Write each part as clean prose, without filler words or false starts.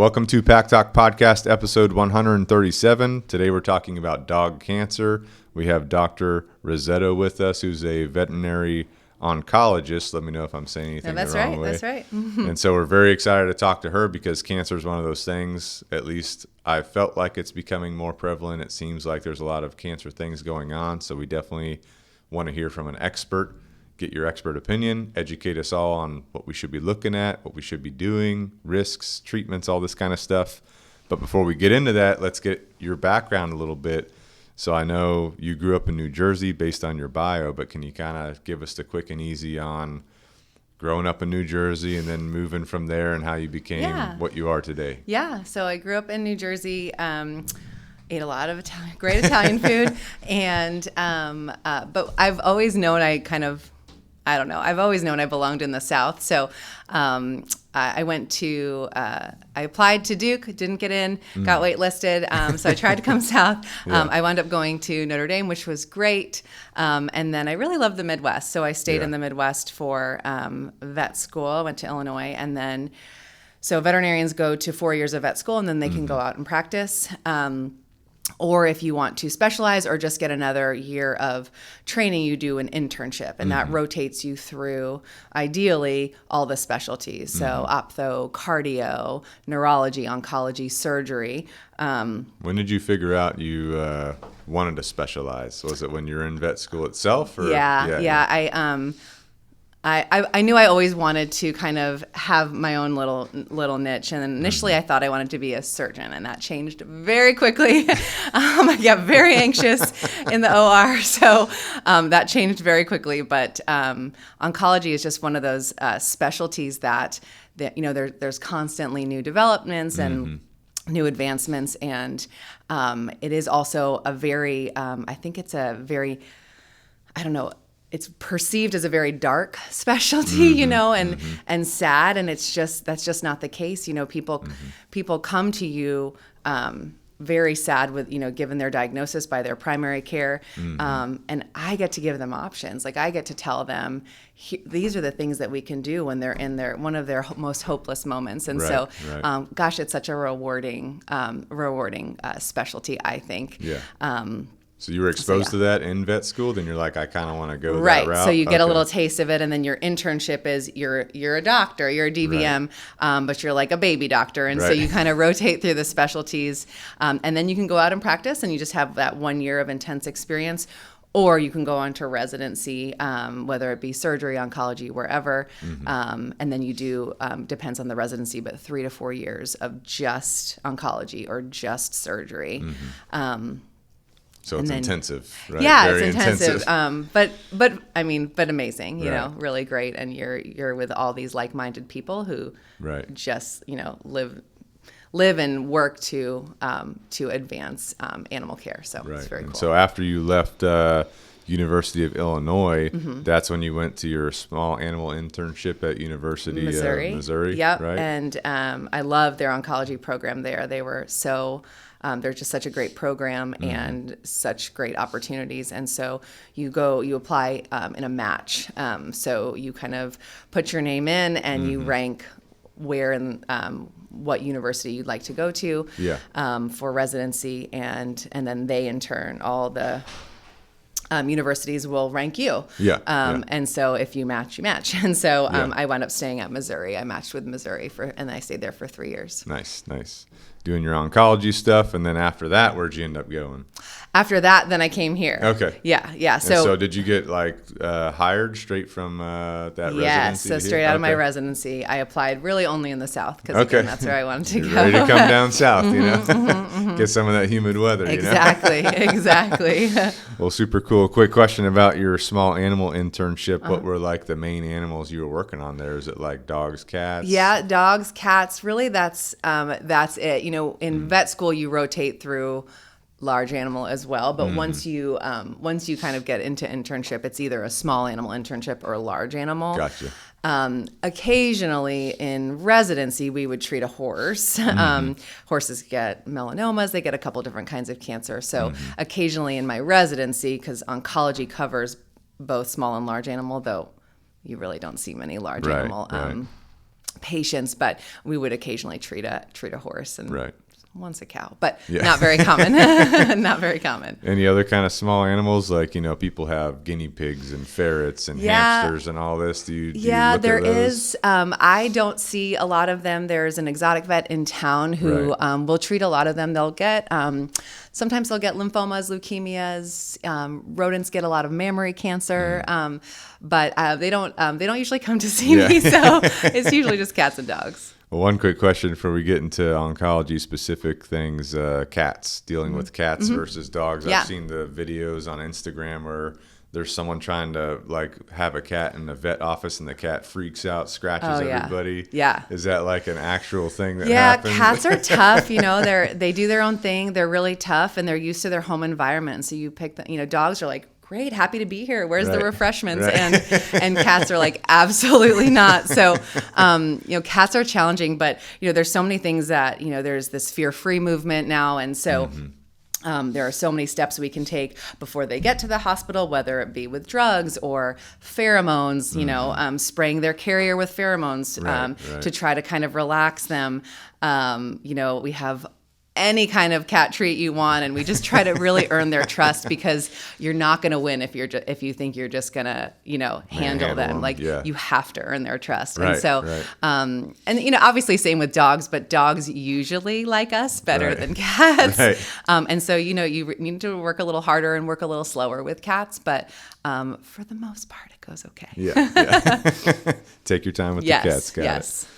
Welcome to Pack Talk Podcast, episode 137. Today we're talking about dog cancer. We have Dr. Rossetto with us, who's a veterinary oncologist. Let me know if I'm saying anything the wrong way. That's right. And so we're very excited to talk to her because cancer is one of those things, at least I felt like it's becoming more prevalent. It seems like there's a lot of cancer things going on, so we definitely want to hear from an expert. Get your expert opinion, educate us all on what we should be looking at, what we should be doing, risks, treatments, all this kind of stuff. But before we get into that, let's get your background a little bit. So I know you grew up in New Jersey based on your bio, but can you kind of give us the quick and easy on growing up in New Jersey and then moving from there and how you became what you are today? Yeah, so I grew up in New Jersey, ate a lot of great Italian food, and but I've always known I've always known I belonged in the South. So I applied to Duke, didn't get in, got waitlisted. So I tried to come South. I wound up going to Notre Dame, which was great. And then I really loved the Midwest. So I stayed in the Midwest for vet school. I went to Illinois. And then, so veterinarians go to 4 years of vet school, and then they can go out and practice. Or if you want to specialize or just get another year of training, you do an internship, and that rotates you through, ideally, all the specialties. So optho, cardio, neurology, oncology, surgery. When did you figure out you wanted to specialize? Was it when you were in vet school itself? Or? Yeah. I knew I always wanted to kind of have my own little niche, and then initially I thought I wanted to be a surgeon, and that changed very quickly. I got very anxious in the OR, so that changed very quickly. But oncology is just one of those specialties that there's constantly new developments and new advancements, and it is also a very it's perceived as a very dark specialty, and sad, and that's just not the case. People come to you very sad with, given their diagnosis by their primary care, and I get to give them options. Like, I get to tell them, these are the things that we can do when they're in one of their most hopeless moments. And gosh, it's such a rewarding specialty, I think. Yeah. So you were exposed to that in vet school, then you're like, I kind of want to go that route. Right, so you get a little taste of it, and then your internship is you're a doctor, you're a DVM, but you're like a baby doctor, and so you kind of rotate through the specialties, and then you can go out and practice, and you just have that 1 year of intense experience, or you can go on to residency, whether it be surgery, oncology, wherever, and then you do, depends on the residency, but 3 to 4 years of just oncology or just surgery. So it's intensive, right? Yeah, Very it's intensive. But amazing, really great. And you're with all these like-minded people who just, live and work to advance animal care. So it's very cool. So after you left University of Illinois, that's when you went to your small animal internship at University of Missouri. Yep. Right. And I love their oncology program there. They were so... they're just such a great program and such great opportunities. And so you apply in a match. So you kind of put your name in and you rank where and what university you'd like to go to for residency. And then they, in turn, all the universities will rank you. And so if you match, you match. And so I wound up staying at Missouri. I matched with Missouri and I stayed there for 3 years. Nice. Doing your oncology stuff, and then after that, where'd you end up going? After that, then I came here. Okay. Yeah. So did you get hired straight from that residency? Yes, so straight out of my residency. I applied really only in the South because that's where I wanted to go. Ready to come down south, get some of that humid weather. Exactly. Well, super cool. Quick question about your small animal internship. What were the main animals you were working on there? Is it like dogs, cats? Yeah, dogs, cats. Really, that's it. In vet school, you rotate through large animal as well, but once you kind of get into internship, it's either a small animal internship or a large animal. Gotcha. Occasionally in residency, we would treat a horse. Horses get melanomas. They get a couple different kinds of cancer. So occasionally in my residency, because oncology covers both small and large animal, though you really don't see many large animal patients, but we would occasionally treat a horse and Right. once a cow, but Yeah. not very common. Not very common. Any other kind of small animals? Like, people have guinea pigs and ferrets and hamsters and all this. Do you look there at those? is. I don't see a lot of them. There's an exotic vet in town who will treat a lot of them. They'll get, sometimes they'll get lymphomas, leukemias. Rodents get a lot of mammary cancer, but they don't usually come to see me. So it's usually just cats and dogs. Well, one quick question before we get into oncology specific things, cats, dealing with cats versus dogs. Yeah. I've seen the videos on Instagram where there's someone trying to like have a cat in the vet office and the cat freaks out, scratches everybody. Yeah. Is that like an actual thing that happens? Cats are tough. They do their own thing. They're really tough and they're used to their home environment. And so you pick dogs are like, great, happy to be here. Where's the refreshments? And cats are like, absolutely not. So, cats are challenging, but there's so many things that, there's this fear-free movement now. And so there are so many steps we can take before they get to the hospital, whether it be with drugs or pheromones, spraying their carrier with pheromones to try to kind of relax them. We have any kind of cat treat you want, and we just try to really earn their trust, because you're not going to win if you think you're just going to handle them. Like you have to earn their trust. And so obviously same with dogs, but dogs usually like us better than cats. And so you need to work a little harder and work a little slower with cats, but for the most part it goes okay. Take your time with the cats. Got yes. it.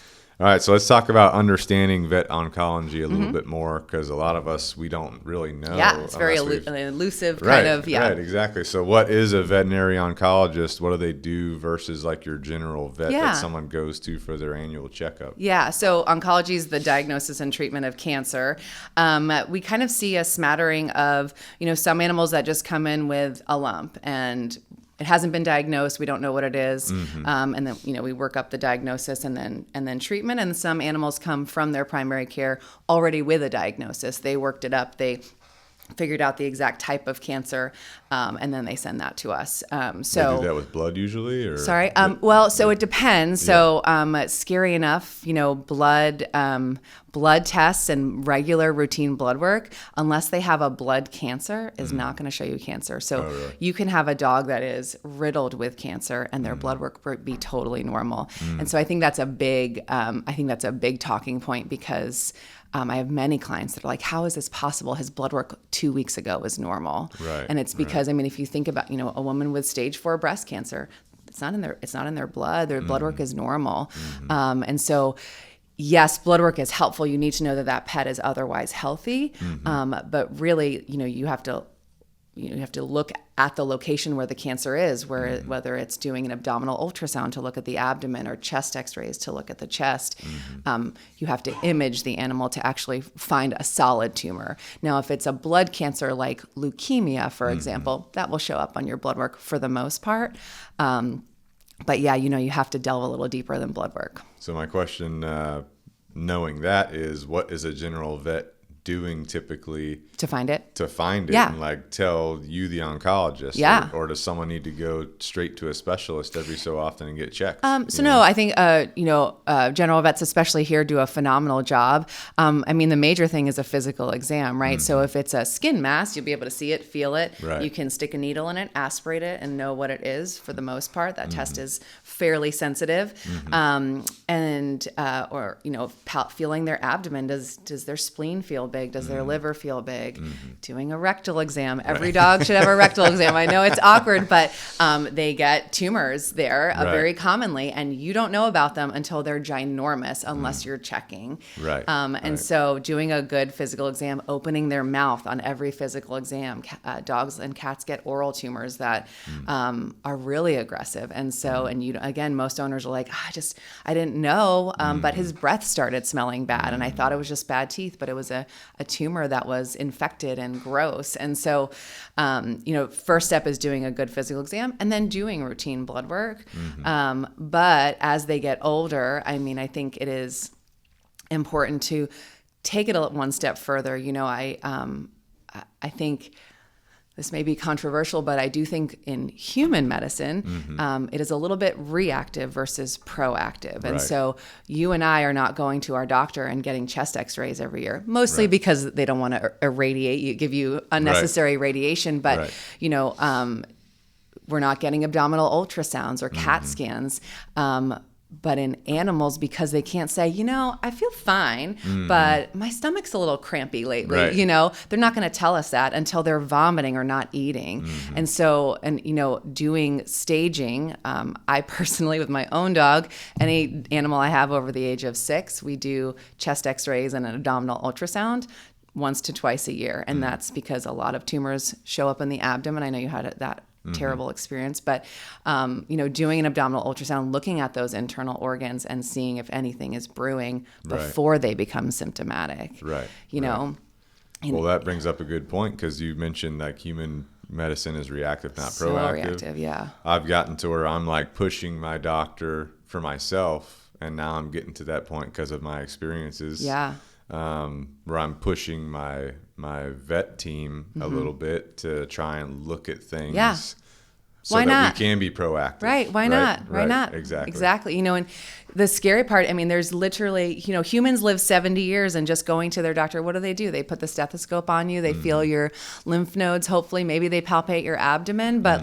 All right, so let's talk about understanding vet oncology a little bit more, because a lot of us, we don't really know. Yeah, it's very elusive Right, kind of. Yeah, right, exactly. So what is a veterinary oncologist? What do they do versus like your general vet that someone goes to for their annual checkup? Yeah, so oncology is the diagnosis and treatment of cancer. We kind of see a smattering of, some animals that just come in with a lump and it hasn't been diagnosed. We don't know what it is. And then, we work up the diagnosis and then treatment. And some animals come from their primary care already with a diagnosis. They worked it up. They figured out the exact type of cancer, and then they send that to us. So they do that with blood usually, or sorry. So it depends. So scary enough, blood tests and regular routine blood work, unless they have a blood cancer, is not going to show you cancer. So you can have a dog that is riddled with cancer and their blood work be totally normal. And so I think that's a big talking point, because I have many clients that are like, how is this possible? His blood work 2 weeks ago was normal. Right, and it's because, if you think about, a woman with stage 4 breast cancer, it's not in their blood. Their blood work is normal. And so, yes, blood work is helpful. You need to know that pet is otherwise healthy. But really, you have to look at the location where the cancer is, whether it's doing an abdominal ultrasound to look at the abdomen or chest x-rays to look at the chest. You have to image the animal to actually find a solid tumor. Now, if it's a blood cancer like leukemia, for example, that will show up on your blood work for the most part. But yeah, you have to delve a little deeper than blood work. So my question, knowing that, is what is a general vet doing typically to find it and like tell you, the oncologist, or does someone need to go straight to a specialist every so often and get checked? No, I think general vets, especially here, do a phenomenal job. The major thing is a physical exam, right? So if it's a skin mass, you'll be able to see it, feel it. You can stick a needle in it, aspirate it, and know what it is. For the most part, that test is fairly sensitive. Feeling their abdomen, does their spleen feel big? Does their liver feel big? Doing a rectal exam. Every dog should have a rectal exam. I know it's awkward, but they get tumors there very commonly, and you don't know about them until they're ginormous unless you're checking. So doing a good physical exam, opening their mouth on every physical exam. Dogs and cats get oral tumors that are really aggressive. And so, again, most owners are like, I didn't know, but his breath started smelling bad, and I thought it was just bad teeth, but it was a tumor that was infected and gross. And so, first step is doing a good physical exam and then doing routine blood work. But as they get older, I think it is important to take it one step further. I think this may be controversial, but I do think in human medicine, it is a little bit reactive versus proactive. And so you and I are not going to our doctor and getting chest x-rays every year, mostly because they don't want to irradiate give you unnecessary radiation. But, we're not getting abdominal ultrasounds or CAT scans. But in animals, because they can't say, I feel fine, but my stomach's a little crampy lately, they're not going to tell us that until they're vomiting or not eating. And so, doing staging, I personally, with my own dog, any animal I have over the age of 6, we do chest x-rays and an abdominal ultrasound once to twice a year. And that's because a lot of tumors show up in the abdomen. I know you had that terrible experience, but doing an abdominal ultrasound, looking at those internal organs and seeing if anything is brewing before they become symptomatic. Well, that brings up a good point, because you mentioned like human medicine is reactive, not so proactive. Reactive, yeah. I've gotten to where I'm like pushing my doctor for myself, and now I'm getting to that point because of my experiences. Yeah. Where I'm pushing my vet team a little bit to try and look at things. Yeah. So Why that not? we can be proactive. Right. Why not? Why not? Exactly. And the scary part, there's literally, humans live 70 years, and just going to their doctor, what do? They put the stethoscope on you. They feel your lymph nodes. Hopefully, maybe they palpate your abdomen. But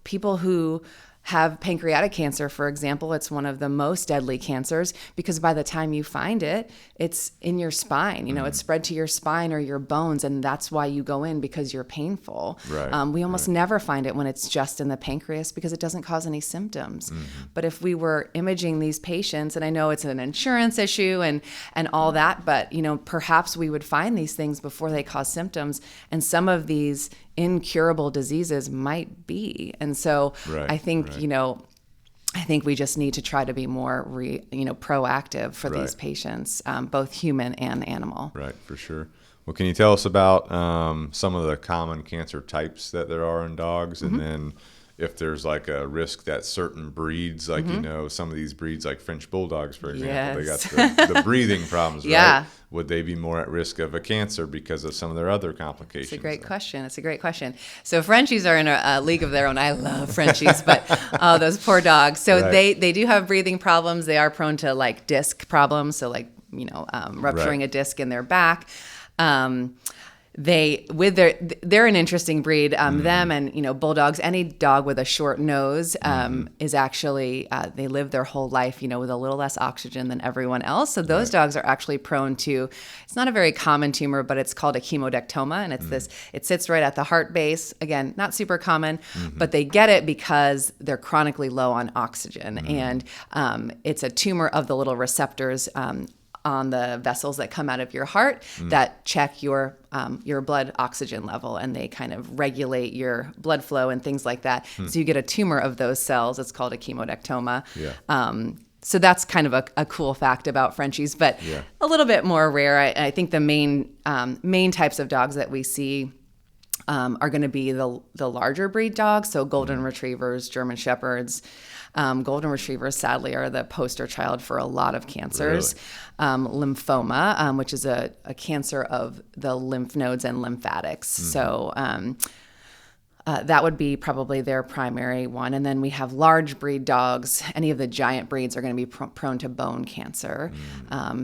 people who have pancreatic cancer, for example, it's one of the most deadly cancers, because by the time you find it, it's in your spine. It's spread to your spine or your bones, and that's why you go in, because you're painful. We almost never find it when it's just in the pancreas, because it doesn't cause any symptoms. But if we were imaging these patients, and I know it's an insurance issue and all that, but perhaps we would find these things before they cause symptoms, and some of these incurable diseases might be. And so I think we just need to try to be more proactive for these patients, both human and animal. Right, for sure. Well, can you tell us about some of the common cancer types that there are in dogs, and then if there's like a risk that certain breeds, like some of these breeds, like French bulldogs, for example, they got the breathing problems, right? Would they be more at risk of a cancer because of some of their other complications? It's a great question. So Frenchies are in a league of their own. I love Frenchies, but those poor dogs. So they do have breathing problems. They are prone to like disc problems, so like rupturing a disc in their back. They're an interesting breed. Them and bulldogs, any dog with a short nose is actually they live their whole life with a little less oxygen than everyone else. So those dogs are actually prone to, it's not a very common tumor, but it's called a chemodectoma, and it's it sits right at the heart base. Again, not super common, but they get it because they're chronically low on oxygen, and it's a tumor of the little receptors on the vessels that come out of your heart that check your blood oxygen level, and they kind of regulate your blood flow and things like that. So you get a tumor of those cells. It's called a chemodectoma. So that's kind of a cool fact about Frenchies, but a little bit more rare. I think the main types of dogs that we see are going to be the larger breed dogs, so golden retrievers, German shepherds. Golden retrievers, sadly, are the poster child for a lot of cancers. Lymphoma, which is a cancer of the lymph nodes and lymphatics. So that would be probably their primary one. And then we have large breed dogs. Any of the giant breeds are going to be prone to bone cancer.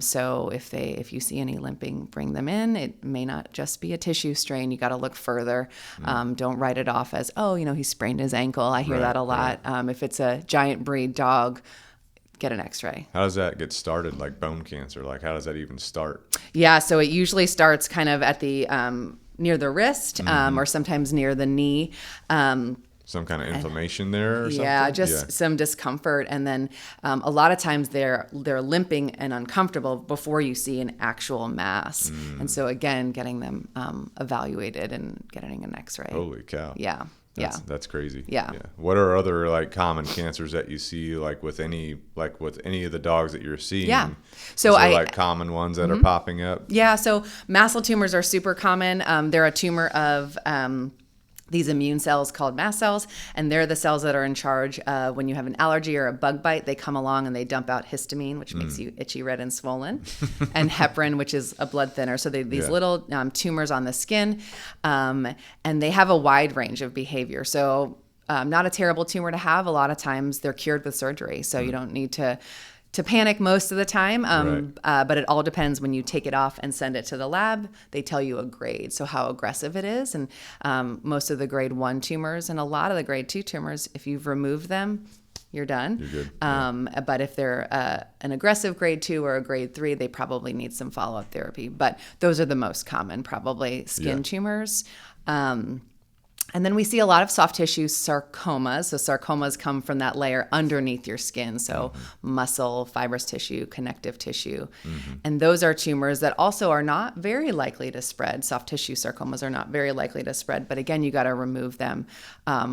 So if you see any limping, bring them in. It may not just be a tissue strain. You got to look further. Don't write it off as, he sprained his ankle. I hear that a lot. If it's a giant breed dog, get an x-ray. How does that get started, like bone cancer? Like, how does that even start? Yeah, so it usually starts kind of at the near the wrist, or sometimes near the knee. Some kind of inflammation there or something? Yeah, some discomfort. And then a lot of times they're limping and uncomfortable before you see an actual mass. And so again, getting them evaluated and getting an x-ray. Holy cow. Yeah. That's crazy. Yeah. What are other like common cancers that you see like with any of the dogs that you're seeing? Yeah. So like common ones that are popping up? Yeah. So mast cell tumors are super common. They're a tumor of these immune cells called mast cells, and they're the cells that are in charge when you have an allergy or a bug bite. They come along and they dump out histamine, which makes you itchy, red, and swollen, and heparin, which is a blood thinner. So they're these little tumors on the skin, and they have a wide range of behavior. So not a terrible tumor to have. A lot of times they're cured with surgery, so you don't need to panic most of the time, but it all depends when you take it off and send it to the lab. They tell you a grade, so how aggressive it is. And most of the grade 1 tumors and a lot of the grade 2 tumors, if you've removed them, you're done. You're good. But if they're an aggressive grade 2 or a grade 3, they probably need some follow-up therapy. But those are the most common, probably skin tumors. And then we see a lot of soft tissue sarcomas. So sarcomas come from that layer underneath your skin. So muscle, fibrous tissue, connective tissue. And those are tumors that also are not very likely to spread. Soft tissue sarcomas are not very likely to spread. But again, you got to remove them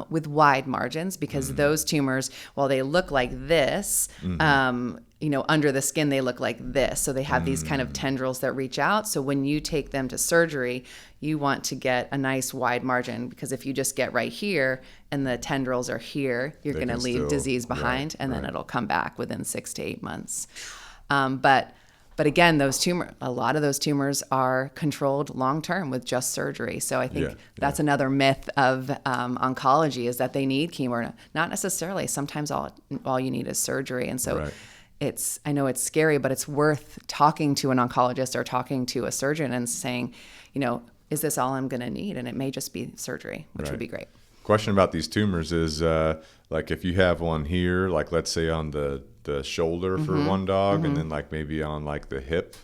with wide margins, because those tumors, while they look like this, under the skin, they look like this. So they have these kind of tendrils that reach out. So when you take them to surgery, you want to get a nice wide margin, because if you just get right here and the tendrils are here, you're going to leave disease behind, and then it'll come back within 6 to 8 months. But again, a lot of those tumors are controlled long-term with just surgery. So I think that's another myth of oncology, is that they need chemo. Not necessarily. Sometimes all you need is surgery. And so I know it's scary, but it's worth talking to an oncologist or talking to a surgeon and saying, is this all I'm going to need? And it may just be surgery, which would be great. Question about these tumors is, like if you have one here, like let's say on the shoulder for one dog, and then like maybe on like the hip,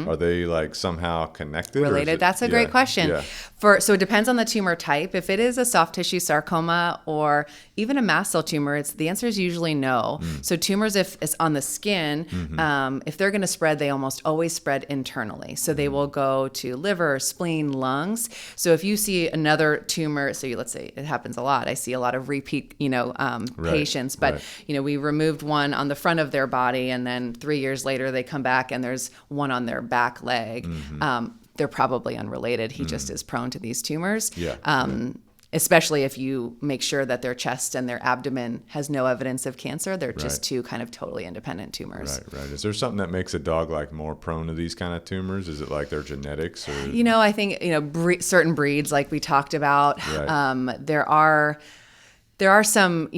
are they like somehow connected? Related? That's a great question. So it depends on the tumor type. If it is a soft tissue sarcoma or even a mast cell tumor, the answer is usually no. So tumors, if it's on the skin, if they're going to spread, they almost always spread internally. So they will go to liver, spleen, lungs. So if you see another tumor, so let's say it happens a lot. I see a lot of repeat, patients, but we removed one on the front of their body, and then 3 years later they come back and there's one on their back leg. They're probably unrelated. He just is prone to these tumors. Especially if you make sure that their chest and their abdomen has no evidence of cancer. They're just two kind of totally independent tumors. Right. Is there something that makes a dog like more prone to these kind of tumors? Is it like their genetics, or? I think, certain breeds, like we talked about, there are some,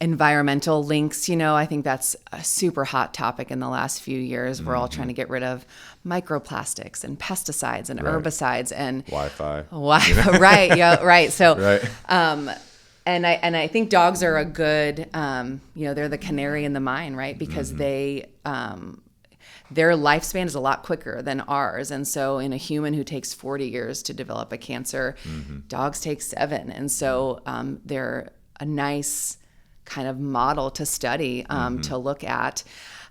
environmental links. I think that's a super hot topic in the last few years. We're all trying to get rid of microplastics and pesticides and herbicides and Wi-Fi. Right. So, and I think dogs are a good, they're the canary in the mine, right? Because their lifespan is a lot quicker than ours. And so in a human who takes 40 years to develop a cancer, dogs take 7. And so they're a nice kind of model to study, to look at.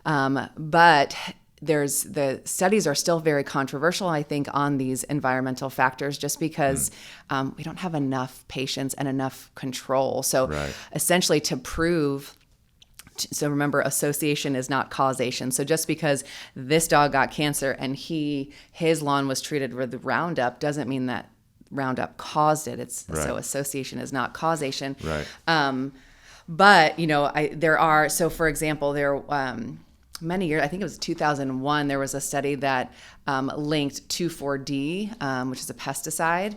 But the studies are still very controversial, I think, on these environmental factors, just because we don't have enough patients and enough control. So essentially to prove, so remember, association is not causation. So just because this dog got cancer and his lawn was treated with Roundup doesn't mean that Roundup caused it. So association is not causation. But, so for example, many years, I think it was 2001, there was a study that linked 2,4-D, which is a pesticide,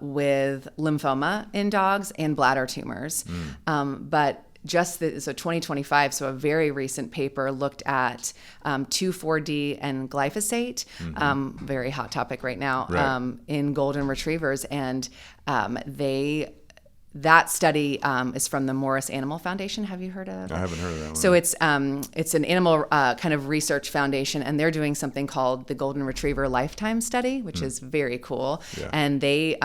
with lymphoma in dogs and bladder tumors. But so 2025, so a very recent paper looked at 2,4-D and glyphosate, very hot topic right now, in golden retrievers. And that study is from the Morris Animal Foundation. Have you heard of it? I haven't heard of that one. So it's an animal kind of research foundation, and they're doing something called the Golden Retriever Lifetime Study, which is very cool. And they,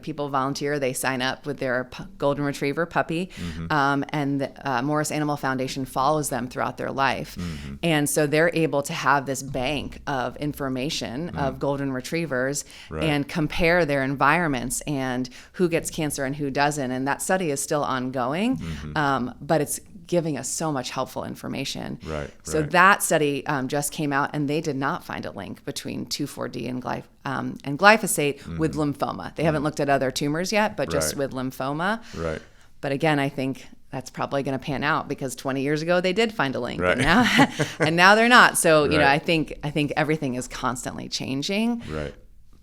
people volunteer, they sign up with their Golden Retriever puppy, and the Morris Animal Foundation follows them throughout their life. And so they're able to have this bank of information of Golden Retrievers and compare their environments and who gets cancer and who doesn't. And that study is still ongoing, but it's giving us so much helpful information. Right. So that study just came out, and they did not find a link between 2,4-D and glyphosate with lymphoma. They haven't looked at other tumors yet, but just with lymphoma. Right. But again, I think that's probably going to pan out, because 20 years ago they did find a link, right. and now they're not. So right. I think everything is constantly changing. Right.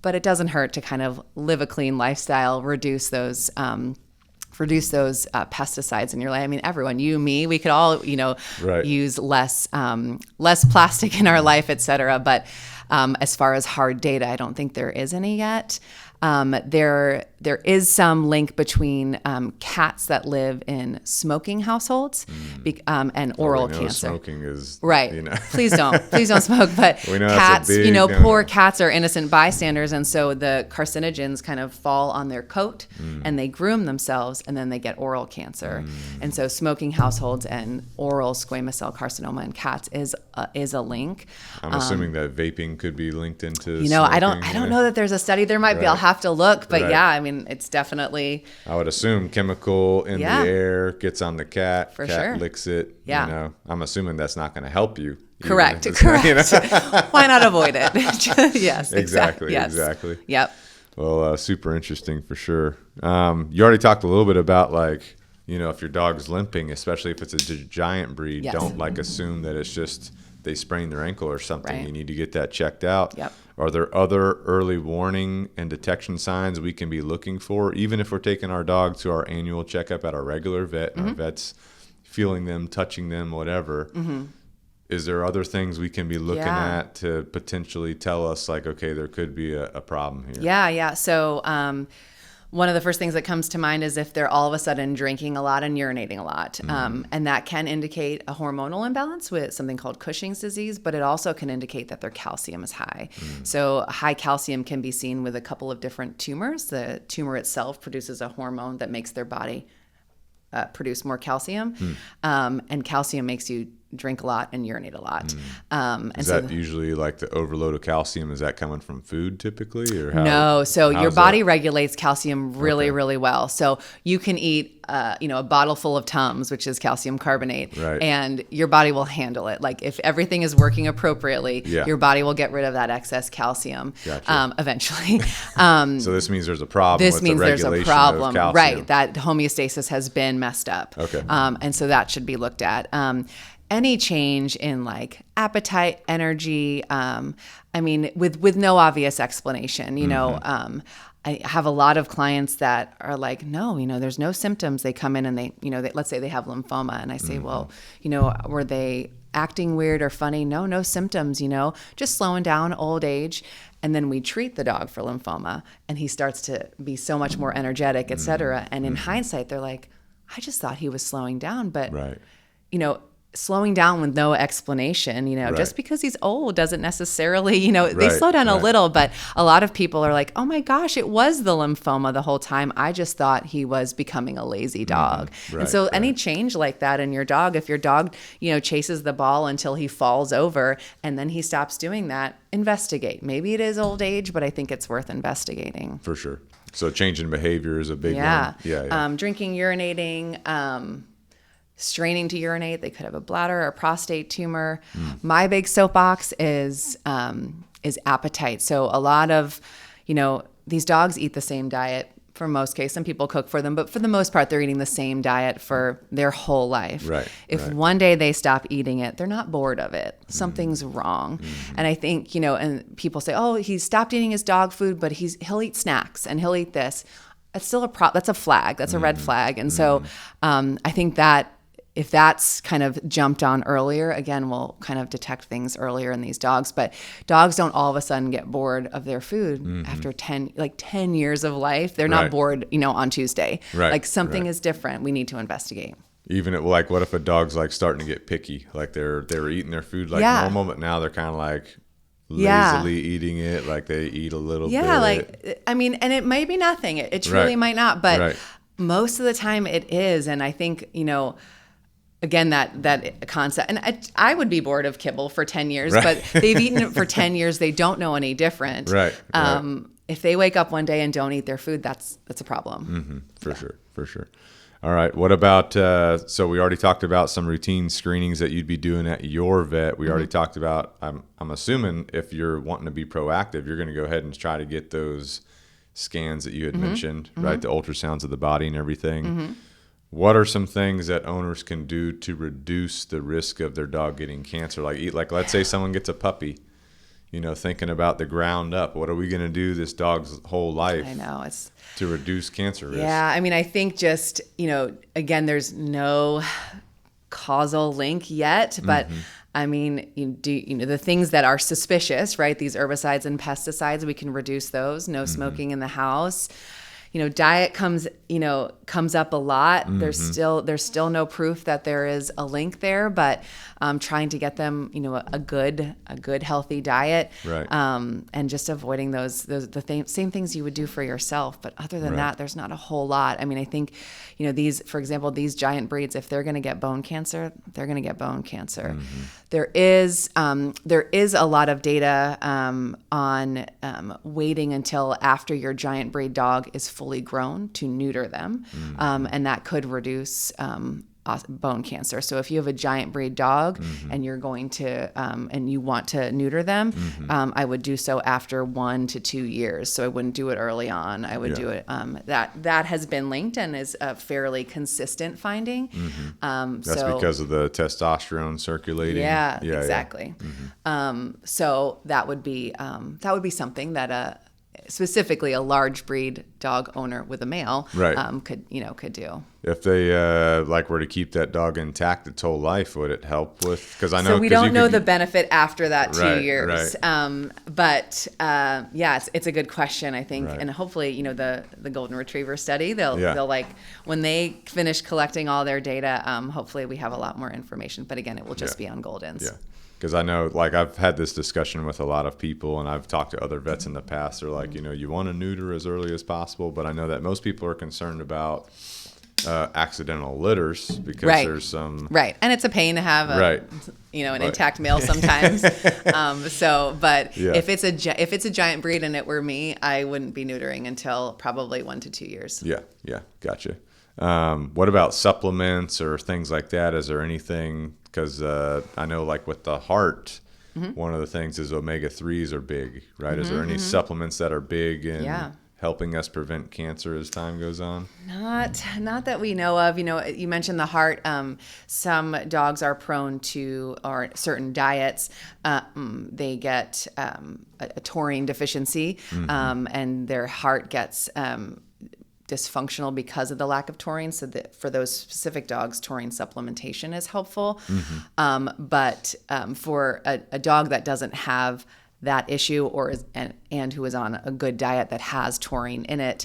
But it doesn't hurt to kind of live a clean lifestyle, reduce those pesticides in your life. I mean, everyone, you, me, we could all, right. use less plastic in our life, et cetera. But as far as hard data, I don't think there is any yet. There is some link between cats that live in smoking households and oral cancer. Smoking is right. Please don't smoke. But we know cats, big, poor cats are innocent bystanders, and so the carcinogens kind of fall on their coat, and they groom themselves, and then they get oral cancer. And so smoking households and oral squamous cell carcinoma in cats is a link. I'm assuming that vaping could be linked into. I don't know that there's a study. There might be. I'll have to look, but yeah, I mean, it's definitely. I would assume chemical in the air gets on the cat. For cat sure. licks it. Yeah. I'm assuming that's not going to help you. Correct. Why not avoid it? Yes. Exactly. Yes. Exactly. Yep. Well, super interesting for sure. You already talked a little bit about if your dog's limping, especially if it's a giant breed, don't assume that it's just they sprained their ankle or something. Right. You need to get that checked out. Yep. Are there other early warning and detection signs we can be looking for, even if we're taking our dog to our annual checkup at our regular vet, and our vet's feeling them, touching them, whatever? Is there other things we can be looking at to potentially tell us okay, there could be a problem here? Yeah. So one of the first things that comes to mind is if they're all of a sudden drinking a lot and urinating a lot. And that can indicate a hormonal imbalance with something called Cushing's disease, but it also can indicate that their calcium is high. So high calcium can be seen with a couple of different tumors. The tumor itself produces a hormone that makes their body produce more calcium. And calcium makes you drink a lot and urinate a lot. Is that usually the overload of calcium? Is that coming from food typically, or how? No. So your body regulates calcium really, really well. So you can eat, a bottle full of Tums, which is calcium carbonate, and your body will handle it. If everything is working appropriately, your body will get rid of that excess calcium eventually. So this means there's a problem. This means there's a problem, right? That homeostasis has been messed up. Okay. And so that should be looked at. Any change in appetite, energy, with no obvious explanation, I have a lot of clients that are no, there's no symptoms. They come in and they let's say they have lymphoma, and I say, well, were they acting weird or funny? No symptoms, just slowing down, old age. And then we treat the dog for lymphoma, and he starts to be so much more energetic, et cetera. And in hindsight, they're like, I just thought he was slowing down, but slowing down with no explanation, just because he's old doesn't necessarily, they slow down a little, but a lot of people are like, oh my gosh, it was the lymphoma the whole time. I just thought he was becoming a lazy dog. And so any change like that in your dog, if your dog, chases the ball until he falls over and then he stops doing that, investigate. Maybe it is old age, but I think it's worth investigating. For sure. So change in behavior is a big one. Yeah. Drinking, urinating, straining to urinate. They could have a bladder or prostate tumor. My big soapbox is appetite. So a lot of, these dogs eat the same diet for most cases. Some people cook for them, but for the most part, they're eating the same diet for their whole life. If one day they stop eating it, they're not bored of it. Something's wrong. And I think, and people say, oh, he stopped eating his dog food, but he'll eat snacks and he'll eat this. It's still that's a flag. That's a red flag. And so I think that if that's kind of jumped on earlier, again, we'll kind of detect things earlier in these dogs. But dogs don't all of a sudden get bored of their food after 10 years of life. They're not bored, on Tuesday. Something is different. We need to investigate. Even at, what if a dog's starting to get picky? They were eating their food normal, but now they're kind of lazily eating it. They eat a little bit. And it may be nothing. It truly might not. But most of the time it is. And I think, again, that concept, and I would be bored of kibble for 10 years, but they've eaten it for 10 years. They don't know any different. If they wake up one day and don't eat their food, that's a problem. For sure. All right. What about, so we already talked about some routine screenings that you'd be doing at your vet. We already talked about, I'm assuming if you're wanting to be proactive, you're going to go ahead and try to get those scans that you had mentioned, right? The ultrasounds of the body and everything. What are some things that owners can do to reduce the risk of their dog getting cancer? Like let's say someone gets a puppy, thinking about the ground up. What are we going to do this dog's whole life? I know to reduce cancer risk? Yeah, I mean, I think just, again, there's no causal link yet, but I mean, the things that are suspicious, right? These herbicides and pesticides, we can reduce those. No smoking in the house. Diet comes up a lot. There's still no proof that there is a link there, but trying to get them, a good healthy diet, right. And just avoiding the same things you would do for yourself. But other than that, there's not a whole lot. I mean, I think, for example, these giant breeds, if they're going to get bone cancer, they're going to get bone cancer. There is a lot of data on waiting until after your giant breed dog is fully grown to neuter them, and that could reduce bone cancer. So if you have a giant breed dog and you're going to and you want to neuter them, I would do so after 1 to 2 years. So I wouldn't do it early on. I would do it. That has been linked and is a fairly consistent finding. That's because of the testosterone circulating. Yeah, exactly. So that would be something that specifically a large breed dog owner with a male could do. If they were to keep that dog intact its whole life, would it help with? Because I know so we don't know the benefit after that 2 years. Right. But it's a good question, I think, and hopefully the golden retriever study they'll when they finish collecting all their data, hopefully we have a lot more information. But again, it will just be on Goldens. Yeah. Because I know, I've had this discussion with a lot of people, and I've talked to other vets in the past. They're like, you want to neuter as early as possible, but I know that most people are concerned about accidental litters because there's some and it's a pain to have an intact male sometimes. If it's a giant breed and it were me, I wouldn't be neutering until probably 1 to 2 years. Yeah, gotcha. What about supplements or things like that? Is there anything? Because I know, with the heart, one of the things is omega-3s are big, right? Is there any supplements that are big in helping us prevent cancer as time goes on? Not that we know of. You mentioned the heart. Some dogs are prone to, or certain diets, they get a taurine deficiency, and their heart gets dysfunctional because of the lack of taurine. So that for those specific dogs, taurine supplementation is helpful. But for a dog that doesn't have that issue and who is on a good diet that has taurine in it,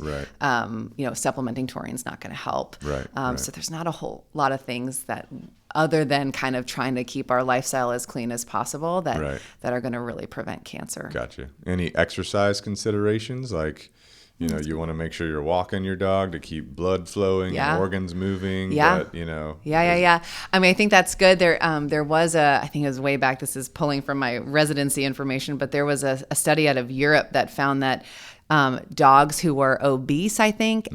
supplementing taurine is not going to help. So there's not a whole lot of things that, other than kind of trying to keep our lifestyle as clean as possible, that are going to really prevent cancer. Gotcha. Any exercise considerations? You want to make sure you're walking your dog to keep blood flowing and organs moving. But, I mean, I think that's good. There was I think it was way back, this is pulling from my residency information, but there was a study out of Europe that found that dogs who were obese, I think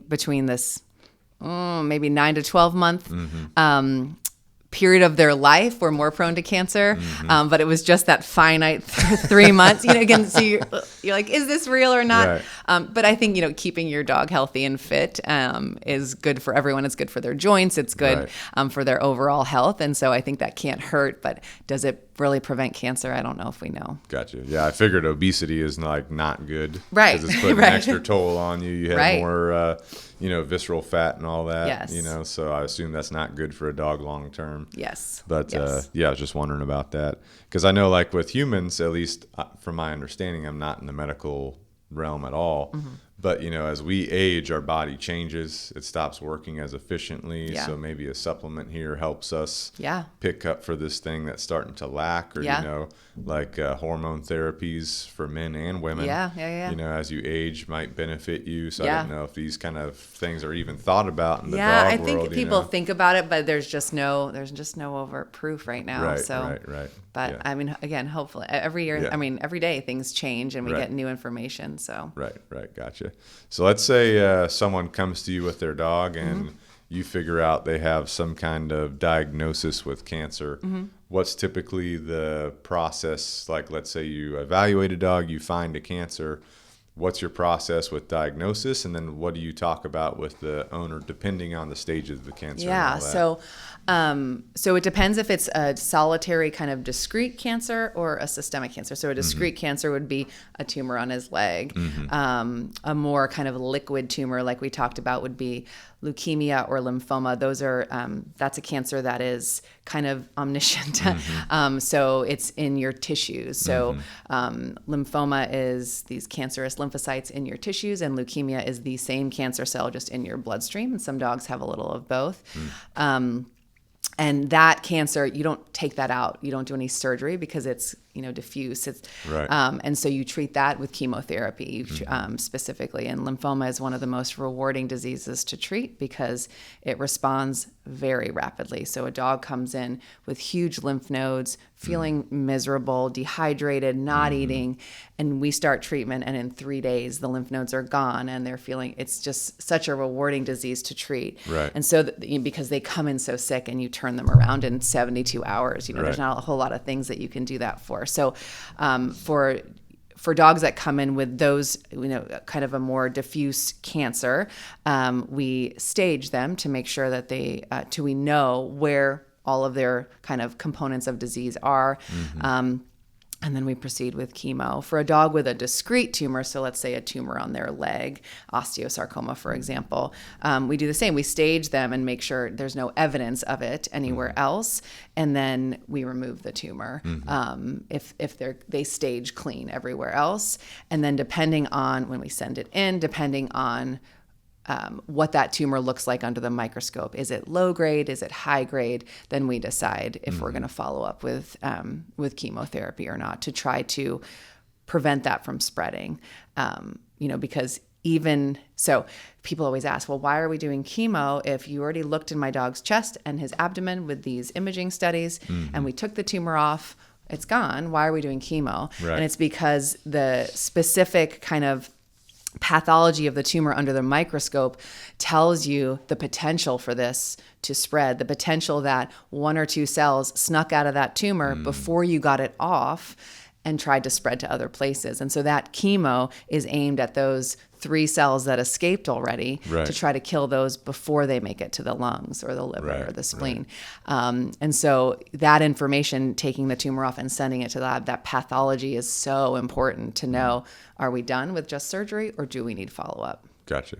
between this maybe 9 to 12 month period of their life were more prone to cancer, but it was just that finite 3 months. Again, so you're like, is this real or not? But I think keeping your dog healthy and fit is good for everyone. It's good for their joints. It's good for their overall health, and so I think that can't hurt. But does it really prevent cancer? I don't know if we know. Gotcha. Yeah, I figured obesity is not good, right? Because it's putting an extra toll on you. You have more, visceral fat and all that. Yes. So I assume that's not good for a dog long term. Yes. But I was just wondering about that because I know, with humans, at least from my understanding, I'm not in the medical realm at all. But, as we age, our body changes. It stops working as efficiently. So maybe a supplement here helps us pick up for this thing that's starting to lack, or, hormone therapies for men and women. As you age might benefit you. So I don't know if these kind of things are even thought about in the dog world. I think people think about it, but there's just no overt proof right now. Right. But I mean, again, hopefully every year, every day things change and we get new information. So right, gotcha. So let's say someone comes to you with their dog and you figure out they have some kind of diagnosis with cancer. What's typically the process? Like, let's say you evaluate a dog, you find a cancer. What's your process with diagnosis? And then what do you talk about with the owner, depending on the stage of the cancer? Yeah. And all that? So it depends if it's a solitary kind of discrete cancer or a systemic cancer. So a discrete cancer would be a tumor on his leg. A more kind of liquid tumor, like we talked about, would be leukemia or lymphoma. Those are that's a cancer that is kind of omniscient. So it's in your tissues. So lymphoma is these cancerous lymphocytes in your tissues, and leukemia is the same cancer cell just in your bloodstream. And some dogs have a little of both. And that cancer, you don't take that out. You don't do any surgery because it's, diffuse. It's, right. And so you treat that with chemotherapy specifically. And lymphoma is one of the most rewarding diseases to treat because it responds very rapidly. So a dog comes in with huge lymph nodes, feeling miserable, dehydrated, not eating, and we start treatment, and in 3 days the lymph nodes are gone, and they're feeling, it's just such a rewarding disease to treat. Right. And so because they come in so sick and you turn them around in 72 hours, there's not a whole lot of things that you can do that for. So for dogs that come in with those, kind of a more diffuse cancer, we stage them to make sure that till we know where all of their kind of components of disease are. And then we proceed with chemo. For a dog with a discrete tumor, so let's say a tumor on their leg, osteosarcoma, for example, we do the same. We stage them and make sure there's no evidence of it anywhere else, and then we remove the tumor if they stage clean everywhere else. And then depending on when we send it in, depending on what that tumor looks like under the microscope. Is it low grade? Is it high grade? Then we decide if we're going to follow up with chemotherapy or not to try to prevent that from spreading. Because even so, people always ask, well, why are we doing chemo if you already looked in my dog's chest and his abdomen with these imaging studies and we took the tumor off, it's gone. Why are we doing chemo? Right. And it's because the specific kind of pathology of the tumor under the microscope tells you the potential for this to spread, the potential that 1 or 2 cells snuck out of that tumor before you got it off and tried to spread to other places. And so that chemo is aimed at those 3 cells that escaped already to try to kill those before they make it to the lungs or the liver or the spleen. And so that information, taking the tumor off and sending it to the lab, that pathology is so important to know, are we done with just surgery or do we need follow-up? Gotcha.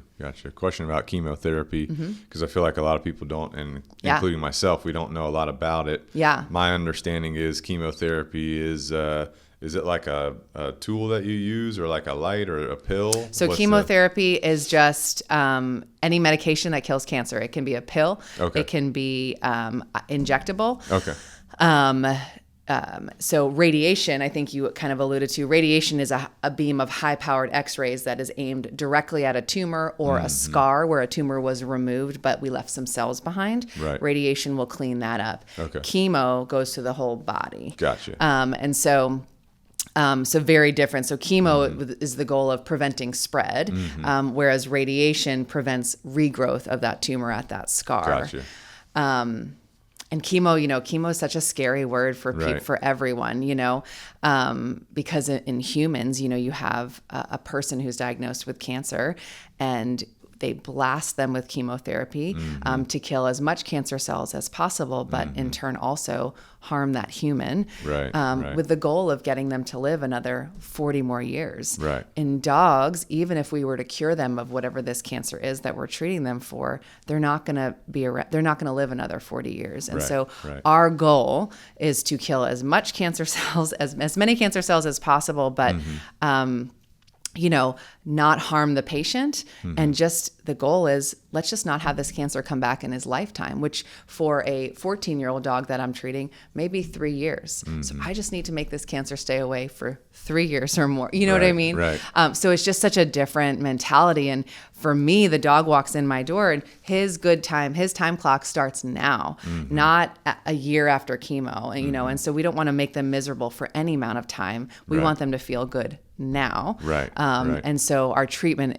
Question about chemotherapy, because I feel like a lot of people don't, and including myself, we don't know a lot about it. Yeah. My understanding is chemotherapy is it like a tool that you use, or like a light or a pill? So chemotherapy is just any medication that kills cancer. It can be a pill. Okay. It can be injectable. Okay. So radiation, I think you kind of alluded to, radiation is a beam of high-powered X-rays that is aimed directly at a tumor or a scar where a tumor was removed, but we left some cells behind. Right. Radiation will clean that up. Okay. Chemo goes to the whole body. Gotcha. And so very different. So chemo is the goal of preventing spread, whereas radiation prevents regrowth of that tumor at that scar. Gotcha. And chemo is such a scary word for everyone, because in humans, you have a person who's diagnosed with cancer and they blast them with chemotherapy to kill as much cancer cells as possible, but in turn also harm that human with the goal of getting them to live another 40 more years. Right. In dogs, even if we were to cure them of whatever this cancer is that we're treating them for, they're not going to live another 40 years. And our goal is to kill as much cancer cells, as many cancer cells as possible, but not harm the patient. And just the goal is let's just not have this cancer come back in his lifetime, which for a 14-year-old dog that I'm treating, maybe 3 years. So I just need to make this cancer stay away for 3 years or more. You know what I mean? Right. So it's just such a different mentality. And for me, the dog walks in my door and his time clock starts now, not a year after chemo. And, and so we don't want to make them miserable for any amount of time. We want them to feel good now. Right. And so our treatment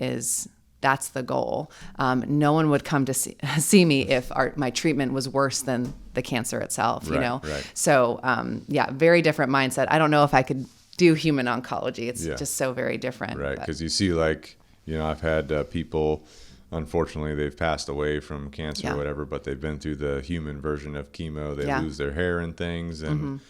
that's the goal. No one would come to see me if my treatment was worse than the cancer itself, Right. So, very different mindset. I don't know if I could do human oncology. It's just so very different. Right. Because you see, I've had people, unfortunately, they've passed away from cancer or whatever, but they've been through the human version of chemo. They lose their hair and things. And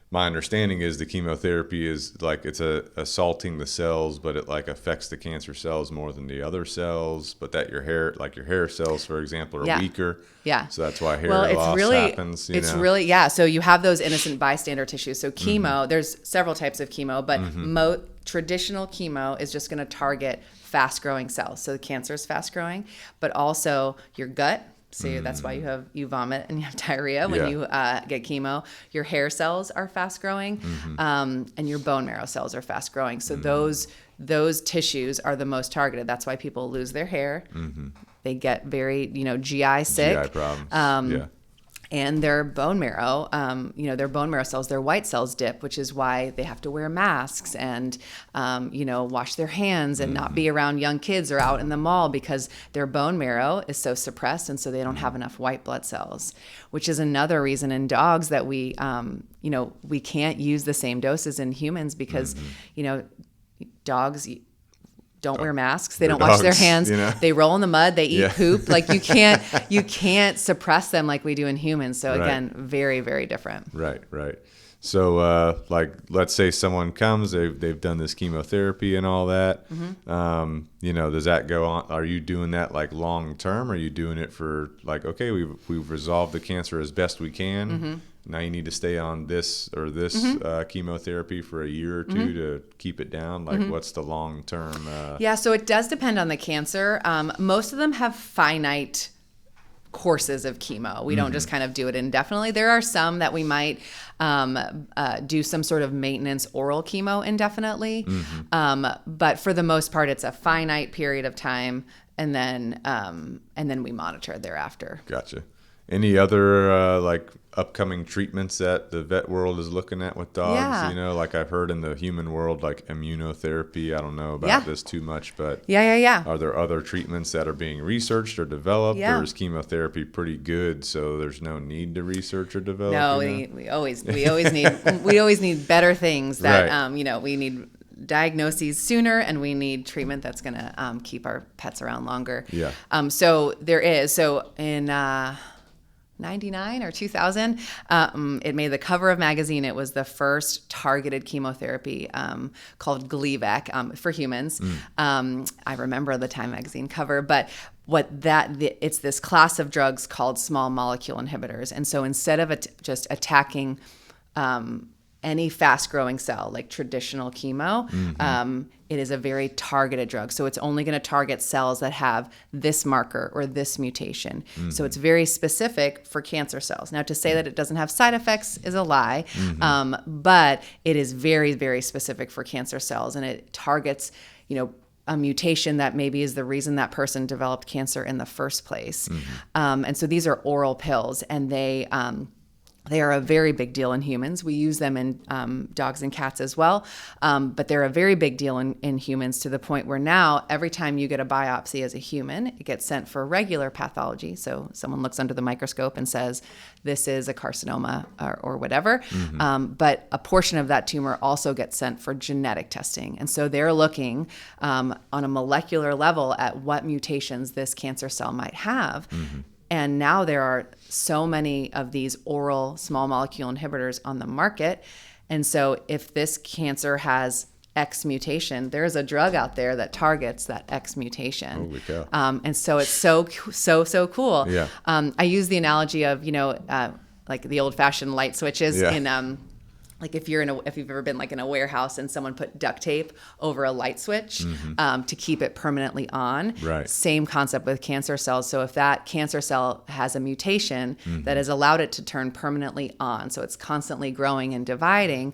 my understanding is the chemotherapy is it's assaulting the cells, but it affects the cancer cells more than the other cells. But that your hair cells, for example, are weaker. Yeah. So that's why hair loss happens. Really, so you have those innocent bystander tissues. So chemo, there's several types of chemo, but traditional chemo is just going to target fast growing cells. So the cancer is fast growing, but also your gut. So that's why you vomit and you have diarrhea when you get chemo. Your hair cells are fast growing, and your bone marrow cells are fast growing. So those tissues are the most targeted. That's why people lose their hair. They get very GI sick. GI problems. And their bone marrow, their bone marrow cells, their white cells dip, which is why they have to wear masks and, wash their hands and not be around young kids or out in the mall because their bone marrow is so suppressed. And so they don't have enough white blood cells, which is another reason in dogs that we can't use the same doses in humans because, dogs don't wear masks. They don't wash their hands. They roll in the mud. They eat poop. You can't suppress them like we do in humans. So again, very, very different. Right. So let's say someone comes, they've done this chemotherapy and all that. Does that go on? Are you doing that long term? Are you doing it for okay, we've resolved the cancer as best we can. Now you need to stay on this or this chemotherapy for a year or two to keep it down. What's the long term? So it does depend on the cancer. Most of them have finite courses of chemo. We don't just kind of do it indefinitely. There are some that we might do some sort of maintenance oral chemo indefinitely. But for the most part, it's a finite period of time, and then we monitor thereafter. Gotcha. Any other upcoming treatments that the vet world is looking at with dogs? I've heard in the human world, immunotherapy. I don't know about this too much, but are there other treatments that are being researched or developed, or is chemotherapy pretty good, so there's no need to research or develop? No, we always need better things that we need diagnoses sooner, and we need treatment that's going to keep our pets around longer. So there is. So in 99 or 2000, it made the cover of magazine. It was the first targeted chemotherapy called Gleevec for humans. I remember the Time magazine cover, but it's this class of drugs called small molecule inhibitors. And so instead of just attacking any fast-growing cell like traditional chemo, it is a very targeted drug. So it's only going to target cells that have this marker or this mutation. So it's very specific for cancer cells. Now, to say that it doesn't have side effects is a lie, but it is very, very specific for cancer cells, and it targets, a mutation that maybe is the reason that person developed cancer in the first place. And so these are oral pills, and they are a very big deal in humans. We use them in dogs and cats as well, but they're a very big deal in humans, to the point where now every time you get a biopsy as a human, it gets sent for regular pathology. So someone looks under the microscope and says, this is a carcinoma or whatever. But a portion of that tumor also gets sent for genetic testing. And so they're looking on a molecular level at what mutations this cancer cell might have. And now there are so many of these oral small molecule inhibitors on the market. And so if this cancer has X mutation, there's a drug out there that targets that X mutation. Holy cow. And so it's so cool. I use the analogy of, like the old fashioned light switches in like if you've ever been like in a warehouse and someone put duct tape over a light switch to keep it permanently on. Right. Same concept with cancer cells. So if that cancer cell has a mutation that has allowed it to turn permanently on, so it's constantly growing and dividing,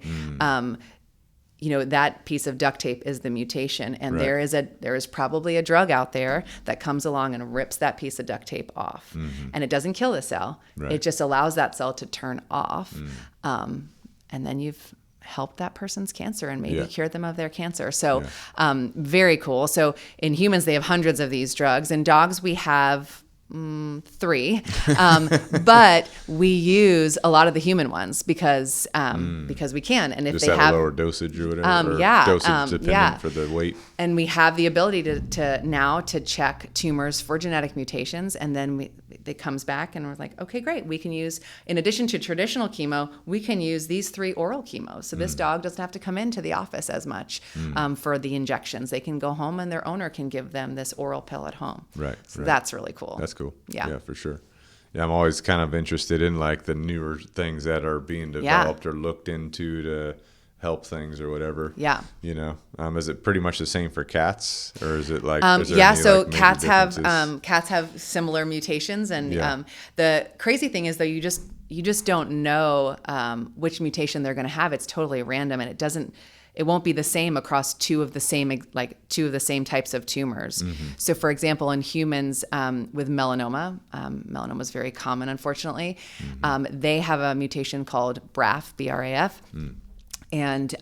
that piece of duct tape is the mutation. And Right. there is probably a drug out there that comes along and rips that piece of duct tape off. And it doesn't kill the cell. Right. It just allows that cell to turn off. And then you've helped that person's cancer and maybe cured them of their cancer. So very cool. So in humans, they have hundreds of these drugs. In dogs, we have 3, but we use a lot of the human ones because we can. And if Just they have have a lower dosage or whatever, dosage dependent for the weight. And we have the ability to check tumors for genetic mutations, and then it comes back and we're like, okay, great. We can use, in addition to traditional chemo, we can use these 3 oral chemos. So this dog doesn't have to come into the office as much for the injections. They can go home and their owner can give them this oral pill at home. Right. So that's really cool. That's cool. Yeah. Yeah, for sure. Yeah, I'm always kind of interested in like the newer things that are being developed or looked into to help things or whatever. Yeah. Is it pretty much the same for cats, or is it like? So major cats differences? have similar mutations, and Yeah. the crazy thing is though you just don't know which mutation they're going to have. It's totally random, and it won't be the same across two of the same types of tumors. So for example, in humans with melanoma, melanoma is very common, unfortunately. They have a mutation called BRAF, B-R-A-F. And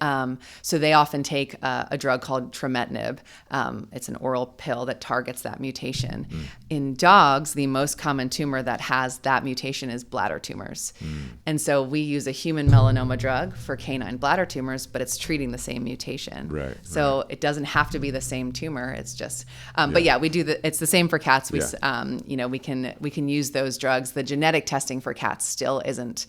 so they often take a drug called trametinib. It's an oral pill that targets that mutation. In dogs, the most common tumor that has that mutation is bladder tumors. And so we use a human melanoma drug for canine bladder tumors, but it's treating the same mutation. Right. So it doesn't have to be the same tumor. It's just, but yeah, we do it's the same for cats. We can use those drugs. The genetic testing for cats still isn't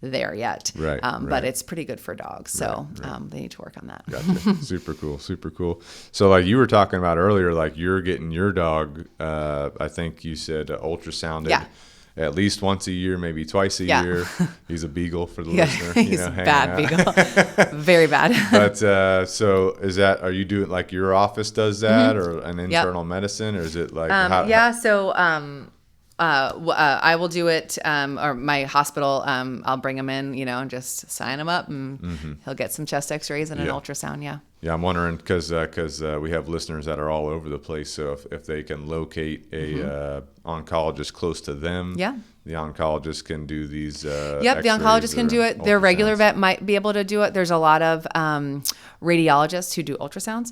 there yet. Right. But it's pretty good for dogs. So they need to work on that. Gotcha. Super cool. So like you were talking about earlier, like you're getting your dog, I think you said ultrasounded at least once a year, maybe twice a year. He's a beagle for the listener. He's a bad beagle. Very bad. But so are you doing like your office does that or an internal medicine, or is it like I will do it, or my hospital, I'll bring him in, and just sign him up, and he'll get some chest x-rays and an ultrasound, Yeah, I'm wondering because we have listeners that are all over the place. So if they can locate a oncologist close to them, the oncologist can do these the oncologist can do it. Their regular vet might be able to do it. There's a lot of radiologists who do ultrasounds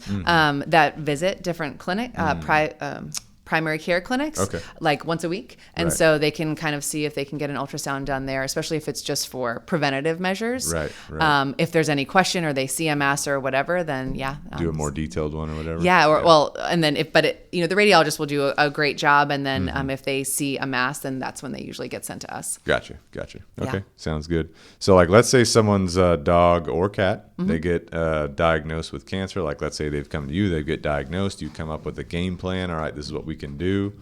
that visit different primary care clinics like once a week. And so they can kind of see if they can get an ultrasound done there, especially if it's just for preventative measures. Right. If there's any question or they see a mass or whatever, then do a more detailed one or whatever. And then the radiologist will do a great job. And then if they see a mass, then that's when they usually get sent to us. Gotcha. Okay. Sounds good. So like, let's say someone's dog or cat, they get diagnosed with cancer. Like let's say they've come to you, they get diagnosed, you come up with a game plan. All right, this is what we can do.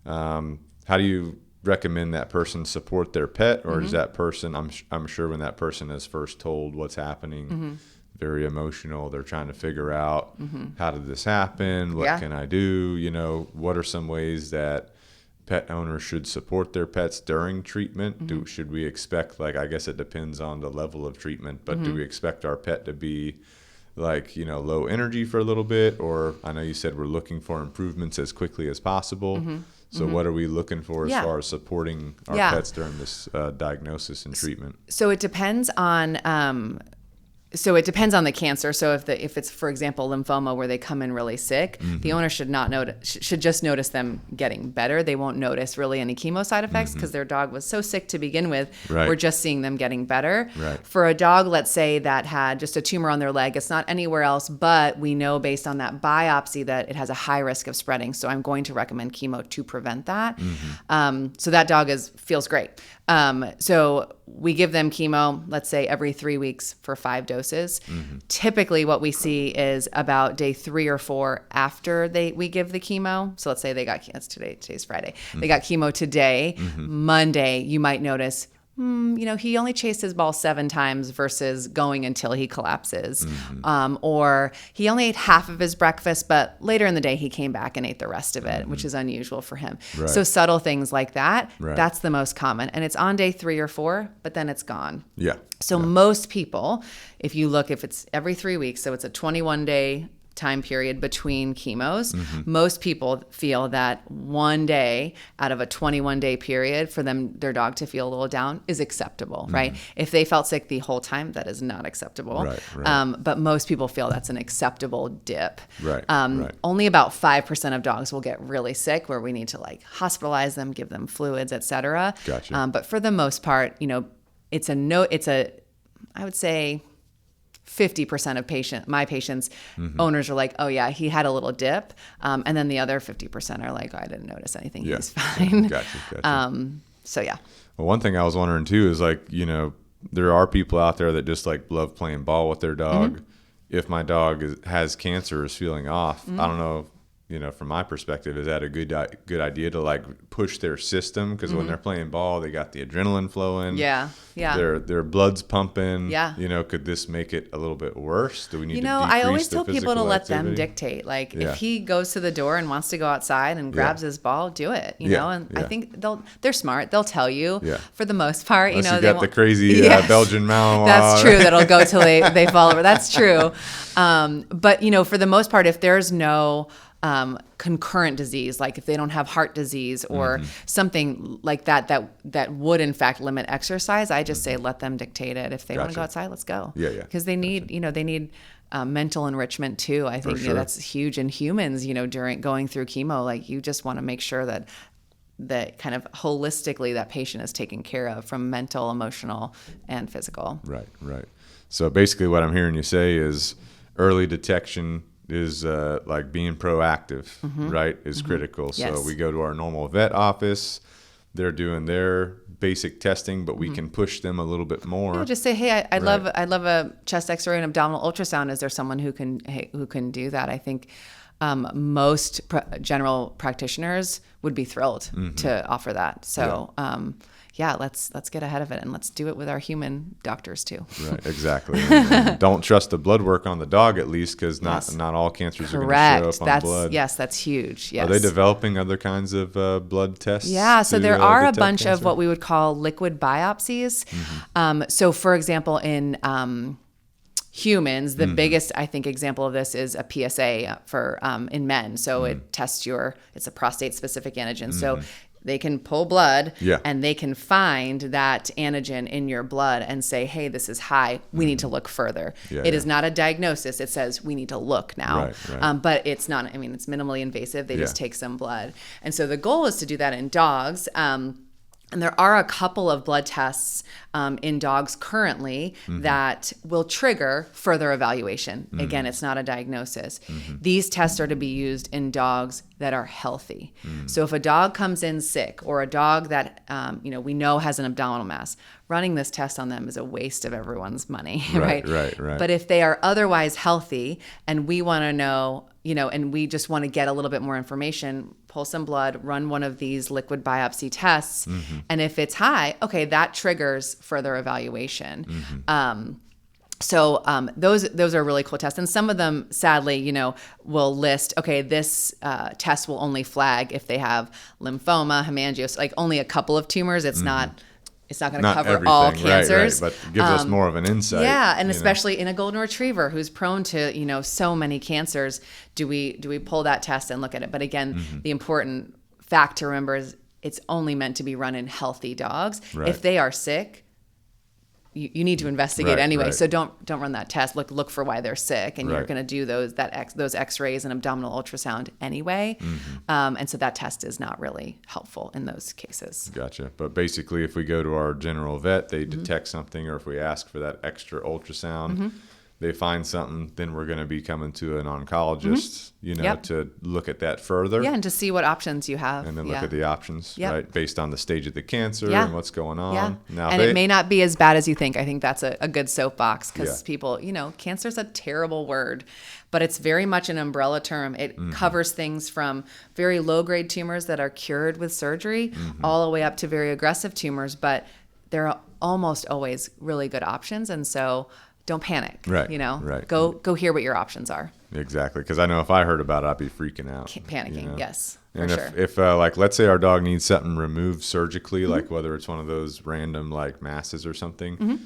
How do you recommend that person support their pet, or is that person, I'm sure when that person is first told what's happening, very emotional, they're trying to figure out how did this happen, what can I do, what are some ways that pet owners should support their pets during treatment? Should we expect, like, I guess it depends on the level of treatment, but do we expect our pet to be like, low energy for a little bit? Or I know you said we're looking for improvements as quickly as possible. So what are we looking for as far as supporting our pets during this diagnosis and treatment? So it depends on the cancer. So if it's, for example, lymphoma where they come in really sick, the owner should just notice them getting better. They won't notice really any chemo side effects because their dog was so sick to begin with. We're just seeing them getting better. For a dog, let's say, that had just a tumor on their leg, it's not anywhere else, but we know based on that biopsy that it has a high risk of spreading. So I'm going to recommend chemo to prevent that. So that dog feels great. So we give them chemo, let's say every 3 weeks for 5 doses. Typically what we see is about day 3 or 4 after we give the chemo. So let's say today's Friday. They got chemo today. Monday, you might notice, he only chased his ball 7 times versus going until he collapses. Or he only ate half of his breakfast, but later in the day he came back and ate the rest of it, which is unusual for him. Right. So subtle things like that, Right. that's the most common. And it's on day 3 or 4, but then it's gone. Yeah. So most people, if it's every 3 weeks, so it's a 21-day time period between chemos, most people feel that 1 day out of a 21-day period for their dog to feel a little down is acceptable, right? If they felt sick the whole time, that is not acceptable. Right. But most people feel that's an acceptable dip. Right. Only about 5% of dogs will get really sick where we need to hospitalize them, give them fluids, et cetera. Gotcha. But for the most part, I would say 50% of my patients, owners are like, oh yeah, he had a little dip. And then the other 50% are like, oh, I didn't notice anything. Yeah. He's fine. Gotcha. So yeah. Well, one thing I was wondering too is there are people out there that just love playing ball with their dog. If my dog has cancer, is feeling off, I don't know. From my perspective, is that a good idea to push their system? Because when they're playing ball, they got the adrenaline flowing. Yeah. Their blood's pumping. Yeah. Could this make it a little bit worse? Do we need to decrease I always their tell people to physical let them activity? dictate. If he goes to the door and wants to go outside and grabs his ball, do it. I think they're smart. They'll tell you for the most part. Unless you they got the crazy Belgian Malinois. That's true. That'll go till they fall over. That's true. But for the most part, if there's no concurrent disease, like if they don't have heart disease or something like that would in fact limit exercise, I just say let them dictate it. If they want to go outside, let's go. Because they need mental enrichment too. I think that's huge in humans. During going through chemo, you just want to make sure that kind of holistically that patient is taken care of from mental, emotional, and physical. Right. So basically, what I'm hearing you say is early detection is being proactive, right, is critical. Yes. So we go to our normal vet office, they're doing their basic testing, but we can push them a little bit more. Just say, hey, I'd love a chest X-ray and abdominal ultrasound. Is there someone who can do that? I think most general practitioners would be thrilled to offer that. So let's get ahead of it and let's do it with our human doctors too. Right, exactly. And don't trust the blood work on the dog, at least, because not all cancers are going to show up on blood. Yes, that's huge. Yes. Are they developing other kinds of blood tests? Yeah, so there are a bunch cancer? of what we would call liquid biopsies. So for example, in humans, the biggest, I think, example of this is a PSA for in men. So it tests it's a prostate specific antigen. So they can pull blood and they can find that antigen in your blood and say, hey, this is high. We need to look further. It is not a diagnosis. It says we need to look now. Right. But it's not, it's minimally invasive. They just take some blood. And so the goal is to do that in dogs. And there are a couple of blood tests in dogs currently that will trigger further evaluation. Again, it's not a diagnosis. These tests are to be used in dogs that are healthy. So if a dog comes in sick or a dog that we know has an abdominal mass, running this test on them is a waste of everyone's money, right? Right. But if they are otherwise healthy and we want to know, and we just want to get a little bit more information, pull some blood, run one of these liquid biopsy tests. And if it's high, okay, that triggers further evaluation. So those are really cool tests. And some of them, sadly, will list, okay, this test will only flag if they have lymphoma, hemangioma, only a couple of tumors. It's not going to cover all cancers. Right, but it gives us more of an insight. Yeah, and especially in a golden retriever who's prone to, so many cancers, do we pull that test and look at it? But again, the important fact to remember is it's only meant to be run in healthy dogs. Right. If they are sick, you need to investigate anyway. Right. So don't run that test. Look for why they're sick, and you're going to do those X-rays and abdominal ultrasound anyway. And so that test is not really helpful in those cases. Gotcha. But basically, if we go to our general vet, they detect something, or if we ask for that extra ultrasound, they find something, then we're going to be coming to an oncologist, to look at that further. Yeah, and to see what options you have. And then look at the options, right, based on the stage of the cancer and what's going on. Yeah. Now, and it may not be as bad as you think. I think that's a good soapbox because people, cancer's a terrible word, but it's very much an umbrella term. It covers things from very low-grade tumors that are cured with surgery all the way up to very aggressive tumors, but they're almost always really good options. And so don't panic, Right, you know, right. go hear what your options are. Exactly. Because I know if I heard about it, I'd be freaking out. Panicking. You know? Yes, for And sure. if like, let's say our dog needs something removed surgically, like whether it's one of those random like masses or something,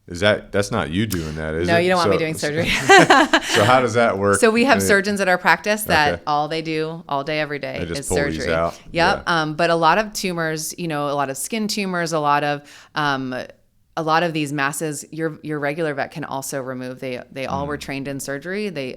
that's not you doing that, is it? No, you don't want me doing surgery. So how does that work? So we have surgeons at our practice that Okay. all they do all day, every day They just is pull these surgery. out? Yep. Yeah. But a lot of tumors, you know, a lot of skin tumors, a lot of these masses, your regular vet can also remove. They all were trained in surgery. They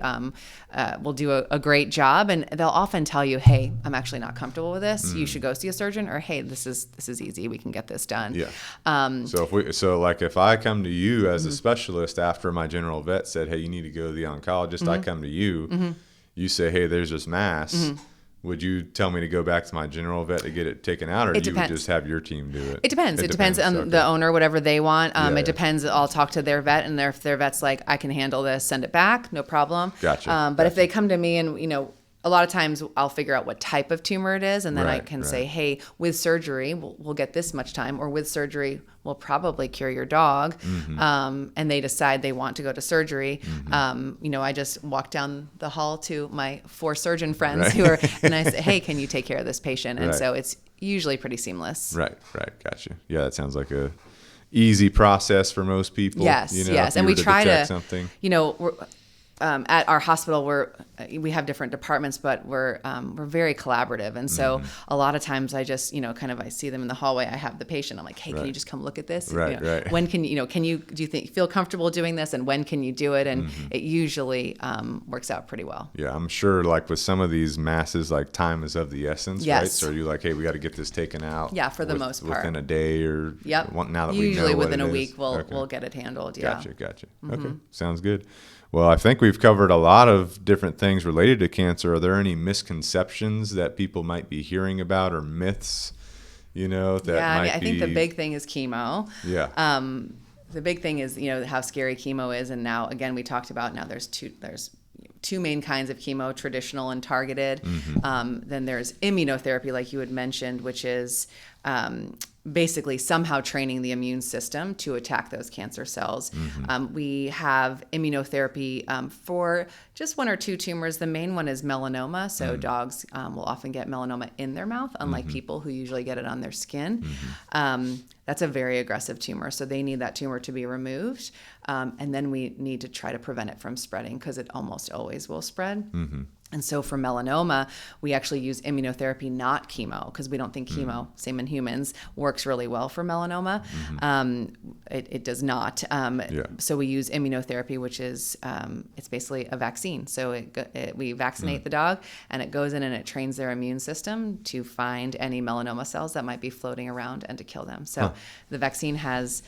will do a great job, and they'll often tell you, "Hey, I'm actually not comfortable with this. You should go see a surgeon," or "Hey, this is easy. We can get this done." Yeah. If I come to you as a specialist after my general vet said, "Hey, you need to go to the oncologist," I come to you, you say, "Hey, there's this mass." Would you tell me to go back to my general vet to get it taken out, or you would just have your team do it? It depends. It depends on Okay. the owner, whatever they want. Yeah. It depends. I'll talk to their vet, and if their vet's like, I can handle this, send it back, no problem. Gotcha. But if they come to me and, you know, a lot of times I'll figure out what type of tumor it is, and then I Right, can right. say, hey, with surgery, we'll get this much time, or with surgery, we'll probably cure your dog. And they decide they want to go to surgery. You know, I just walk down the hall to my 4 surgeon friends and I say, hey, can you take care of this patient? And Right. so it's usually pretty seamless. Right. Gotcha. Yeah, that sounds like a easy process for most people. Yes, you know, yes. if you And were we try detect to, something. you know, at our hospital, we have different departments, but we're very collaborative. And so a lot of times I just, you know, I see them in the hallway. I have the patient. I'm like, hey, can you just come look at this? Right, You know, right. When can you do you feel comfortable doing this? And when can you do it? And it usually works out pretty well. Yeah, I'm sure like with some of these masses, like time is of the essence, right? Yes. So you're like, hey, we got to get this taken out. Yeah, for the most part. Within a day or Yep. now that Usually we know within what a it week, is. we'll get it handled. Yeah. Gotcha. Okay, sounds good. Well, I think we've covered a lot of different things related to cancer. Are there any misconceptions that people might be hearing about, or myths, you know, that Yeah, might I think the big thing is chemo. Yeah. The big thing is, you know, how scary chemo is. And now, again, we talked about now there's two main kinds of chemo, traditional and targeted. Then there's immunotherapy, like you had mentioned, which is basically somehow training the immune system to attack those cancer cells. We have immunotherapy for just 1 or 2 tumors. The main one is melanoma. So dogs will often get melanoma in their mouth, unlike people who usually get it on their skin. That's a very aggressive tumor. So they need that tumor to be removed. And then we need to try to prevent it from spreading, because it almost always will spread. And so for melanoma, we actually use immunotherapy, not chemo, because we don't think chemo, same in humans, works really well for melanoma. It does not. So we use immunotherapy, which is it's basically a vaccine. So we vaccinate the dog, and it goes in and it trains their immune system to find any melanoma cells that might be floating around and to kill them. So the vaccine has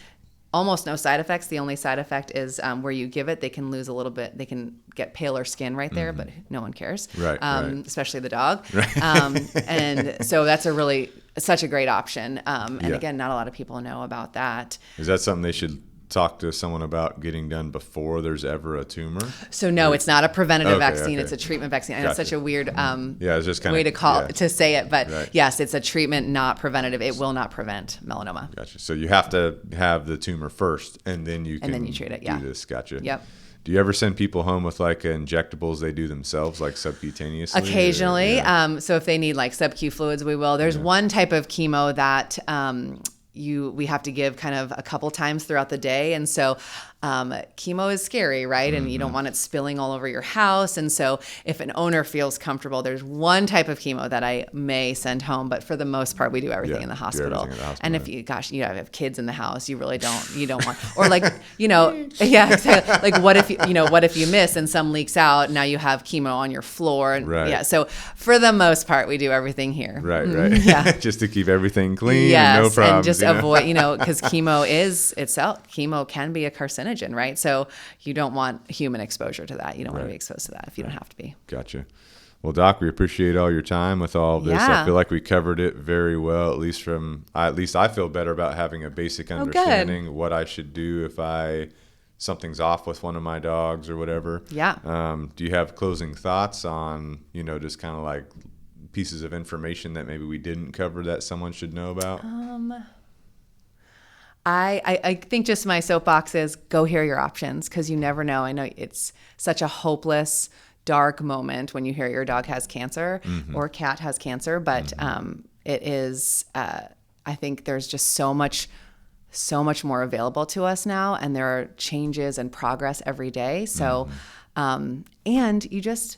almost no side effects. The only side effect is where you give it, they can lose a little bit. They can get paler skin right there, but no one cares, Right. especially the dog. And so that's such a great option. And again, not a lot of people know about that. Is that something they should talk to someone about getting done before there's ever a tumor? So no, it's not a preventative Okay, vaccine. okay. It's a treatment vaccine. And it's Gotcha. such a weird It's just way to say it. But Right. yes, it's a treatment, not preventative. It will not prevent melanoma. Gotcha. So you have to have the tumor first, and then you can then you treat it, yeah. do this. Gotcha. Yep. Do you ever send people home with like injectables they do themselves, like subcutaneously? Occasionally. Yeah. So if they need like sub-Q fluids, we will. There's one type of chemo that we have to give kind of a couple times throughout the day. And so chemo is scary, right? And you don't want it spilling all over your house. And so if an owner feels comfortable, there's one type of chemo that I may send home, but for the most part, we do everything in the hospital. And if you have kids in the house, you really don't want, or like, exactly. Like what if you miss and some leaks out, now you have chemo on your floor. And Right. So for the most part, we do everything here. Right. Yeah. Just to keep everything clean. Yes, And no problems. and just avoid, because chemo can be a carcinogen, right? So you don't want human exposure to that. You don't want to be exposed to that if you don't have to be. Gotcha. Well, Doc, we appreciate all your time with all of this. Yeah. I feel like we covered it very well, at least I feel better about having a basic understanding what I should do if something's off with one of my dogs or whatever. Yeah. Do you have closing thoughts on, just kind of like pieces of information that maybe we didn't cover that someone should know about? I think just my soapbox is go hear your options, because you never know. I know it's such a hopeless, dark moment when you hear your dog has cancer or cat has cancer, but it is, I think there's just so much more available to us now, and there are changes and progress every day. So, and you just,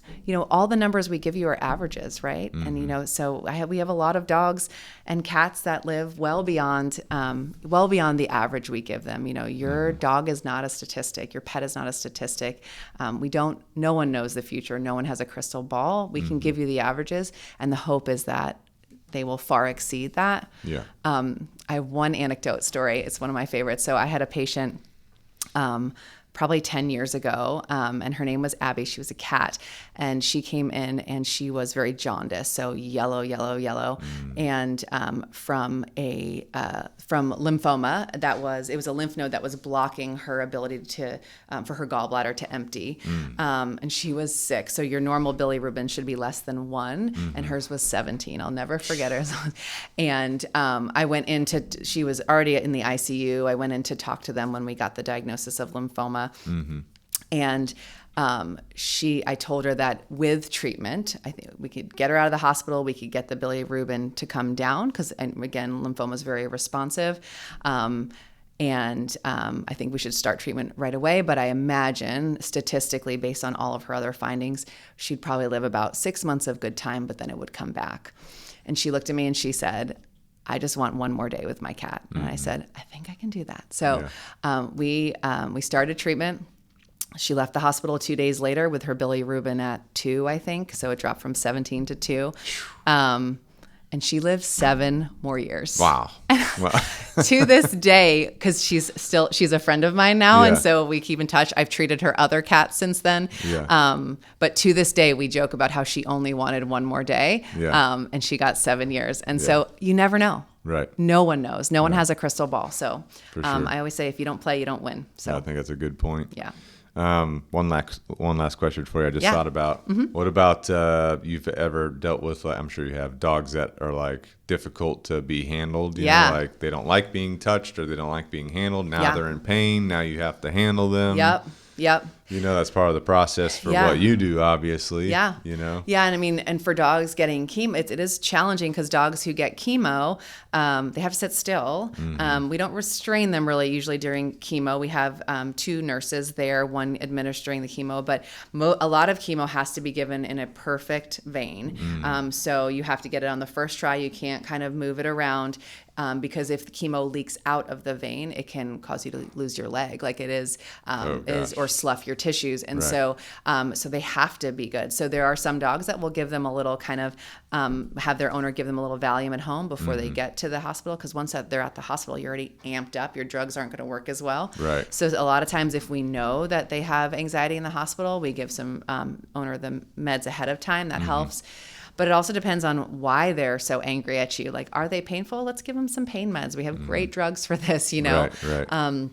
all the numbers we give you are averages, right? And, so we have a lot of dogs and cats that live well beyond the average we give them. Your dog is not a statistic. Your pet is not a statistic. No one knows the future. No one has a crystal ball. We can give you the averages, and the hope is that they will far exceed that. Yeah. I have one anecdote story. It's one of my favorites. So I had a patient probably 10 years ago, and her name was Abby. She was a cat, and she came in and she was very jaundiced, so yellow, and from lymphoma. It was a lymph node that was blocking her ability for her gallbladder to empty, and she was sick. So your normal bilirubin should be less than 1, and hers was 17. I'll never forget her. And I went she was already in the ICU. I went in to talk to them when we got the diagnosis of lymphoma. And I told her that with treatment, I think we could get her out of the hospital. We could get the bilirubin to come down because, again, lymphoma is very responsive. And I think we should start treatment right away. But I imagine statistically, based on all of her other findings, she'd probably live about 6 months of good time, but then it would come back. And she looked at me and she said, I just want one more day with my cat. And I said, I think I can do that. So we started treatment. She left the hospital 2 days later with her bilirubin at 2, I think. So it dropped from 17 to 2. And she lived 7 more years. Wow. To this day, because she's a friend of mine now. Yeah. And so we keep in touch. I've treated her other cats since then. Yeah. But to this day, we joke about how she only wanted one more day. Yeah. And she got 7 years. And so you never know. Right. No one knows. No one has a crystal ball. So For sure. I always say, if you don't play, you don't win. So I think that's a good point. Yeah. One last question for you. I just thought about, what about you've ever dealt with, I'm sure you have, dogs that are like difficult to be handled, you know, like they don't like being touched or they don't like being handled. Now they're in pain. Now you have to handle them. Yep. That's part of the process for what you do, obviously. Yeah. Yeah. And and for dogs getting chemo, it is challenging because dogs who get chemo, they have to sit still. We don't restrain them really usually during chemo. We have 2 nurses there, one administering the chemo, but a lot of chemo has to be given in a perfect vein. So you have to get it on the first try. You can't kind of move it around. Because if the chemo leaks out of the vein, it can cause you to lose your leg, like it is or slough your tissues, and so they have to be good. So there are some dogs that will give them a little kind of have their owner give them a little Valium at home before they get to the hospital, because once they're at the hospital, you're already amped up. Your drugs aren't going to work as well. Right. So a lot of times, if we know that they have anxiety in the hospital, we give some owner the meds ahead of time. That helps. But it also depends on why they're so angry at you. Like, are they painful? Let's give them some pain meds. We have great drugs for this, Right.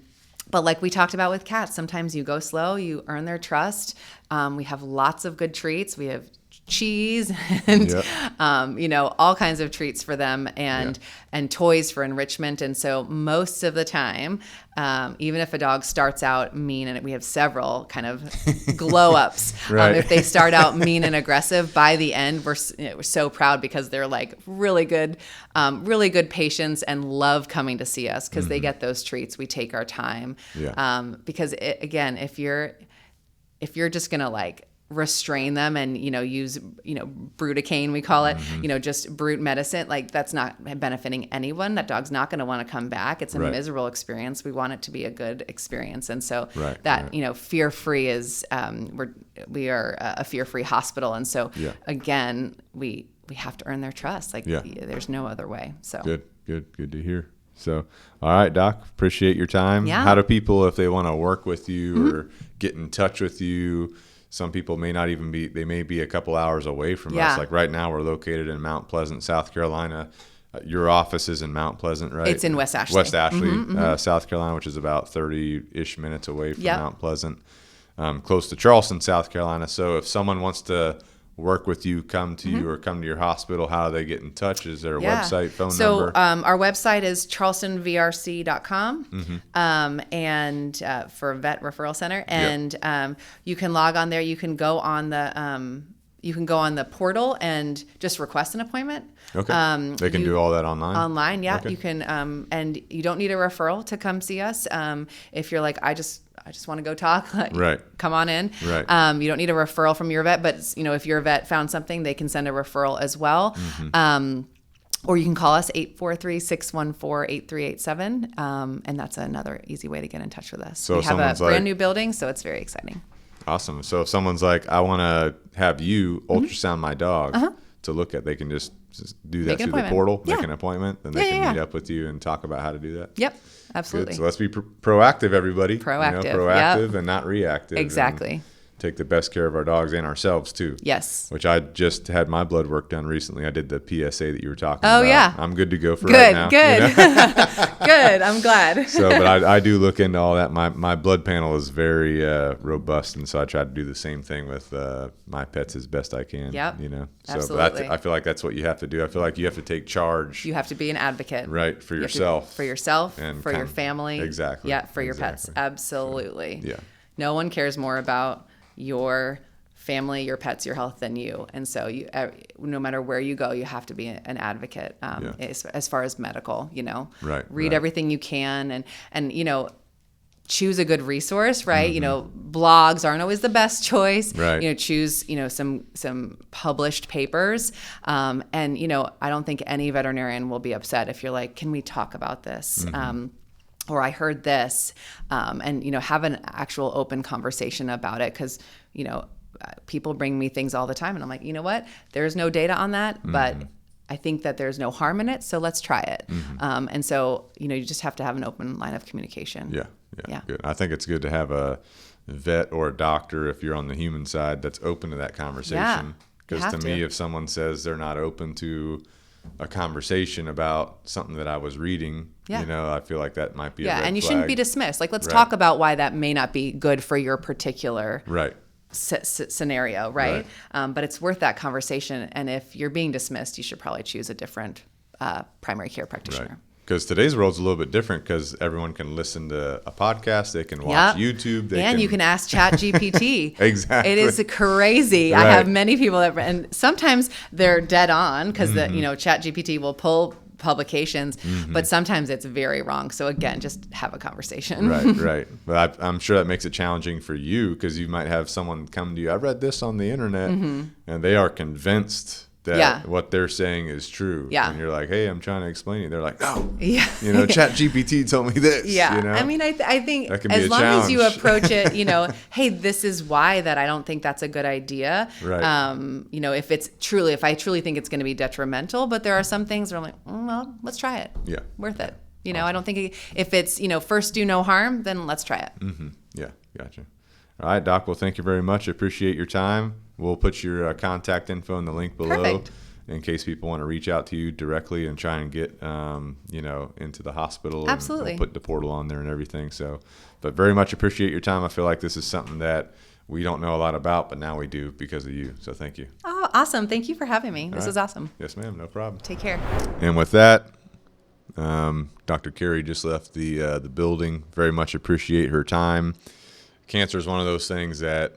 But like we talked about with cats, sometimes you go slow, you earn their trust. We have lots of good treats. We have cheese and all kinds of treats for them and toys for enrichment. And so most of the time, even if a dog starts out mean, and we have several kind of glow ups, if they start out mean and aggressive, by the end we're so proud because they're like really good patients and love coming to see us because they get those treats. We take our time because again, if you're just gonna like restrain them and use bruticaine, we call it, just brute medicine, like that's not benefiting anyone. That dog's not going to want to come back. It's a miserable experience. We want it to be a good experience. And so fear-free is we are a fear-free hospital, and so again we have to earn their trust. Like there's no other way. So good to hear. So, all right, Doc, appreciate your time. How do people, if they want to work with you or get in touch with you? Some people may not even they may be a couple hours away from us. Like right now, we're located in Mount Pleasant, South Carolina. Your office is in Mount Pleasant, right? It's in West Ashley. West Ashley, South Carolina, which is about 30-ish minutes away from Mount Pleasant, close to Charleston, South Carolina. So if someone wants to work with you, come to you, or come to your hospital, how do they get in touch? Is there a website, phone so, number? our website is charlestonvrc.com, and for Vet Referral Center. And you can log on there. You can go on the portal and just request an appointment. Okay. They can do all that online? Online, yeah. Okay. You can, and you don't need a referral to come see us. If you're like, I just want to go talk, Right. come on in. Right. You don't need a referral from your vet, but if your vet found something, they can send a referral as well. Or you can call us 843-614-8387. And that's another easy way to get in touch with us. So we have a brand new building, so it's very exciting. Awesome. So if someone's like, I want to have you ultrasound my dog to look at, they can just do that through the portal, make an appointment, and they can meet up with you and talk about how to do that. Yep, absolutely. Good. So let's be proactive, everybody. Proactive. And not reactive. Exactly. Take the best care of our dogs and ourselves too. Yes. Which I just had my blood work done recently. I did the PSA that you were talking about. Oh yeah. I'm good to go for right now. Good. Good. I'm glad. So, but I do look into all that. My blood panel is very robust, and so I try to do the same thing with my pets as best I can. Yep. So, absolutely. but I feel like that's what you have to do. I feel like you have to take charge. You have to be an advocate. Right, for yourself. For yourself, and for your family. Exactly. Yeah, for your pets. Absolutely. So, yeah. No one cares more about your family, your pets, your health than you. And so no matter where you go, you have to be an advocate as far as medical, Right. Read everything you can and choose a good resource, right? Blogs aren't always the best choice. Right. Choose, some published papers. And I don't think any veterinarian will be upset if you're like, can we talk about this? Or I heard this, and have an actual open conversation about it, because people bring me things all the time, and I'm like, you know what? There's no data on that, but I think that there's no harm in it, so let's try it. And so you just have to have an open line of communication. Yeah. Good. I think it's good to have a vet or a doctor, if you're on the human side, that's open to that conversation. Because to me, if someone says they're not open to a conversation about something that I was reading, I feel like that might be a red and you flag. shouldn't be dismissed. Like, let's talk about why that may not be good for your particular scenario, right? But it's worth that conversation. And if you're being dismissed, you should probably choose a different primary care practitioner. Right. Because today's world's a little bit different, because everyone can listen to a podcast, they can watch YouTube. You can ask ChatGPT. Exactly. It is crazy. Right. I have many people and sometimes they're dead on, because ChatGPT will pull publications, but sometimes it's very wrong. So again, just have a conversation. Right. But I'm sure that makes it challenging for you, because you might have someone come to you, I read this on the internet, and they are convinced that what they're saying is true. Yeah. And you're like, hey, I'm trying to explain it. They're like, no. Yeah. ChatGPT told me this. Yeah. I mean, I think as long as you approach it, hey, this is why that I don't think that's a good idea. Right. If I truly think it's going to be detrimental, but there are some things where I'm like, well, let's try it. Yeah. Worth it. Awesome. I don't think if it's, first do no harm, then let's try it. Yeah. Gotcha. All right, Doc. Well, thank you very much. I appreciate your time. We'll put your contact info in the link below. Perfect. In case people want to reach out to you directly and try and get, into the hospital. Absolutely. And we'll put the portal on there and everything. So, but very much appreciate your time. I feel like this is something that we don't know a lot about, but now we do because of you. So thank you. Oh, awesome. Thank you for having me. This was awesome. Yes, ma'am. No problem. Take care. And with that, Dr. Carey just left the building. Very much appreciate her time. Cancer is one of those things that,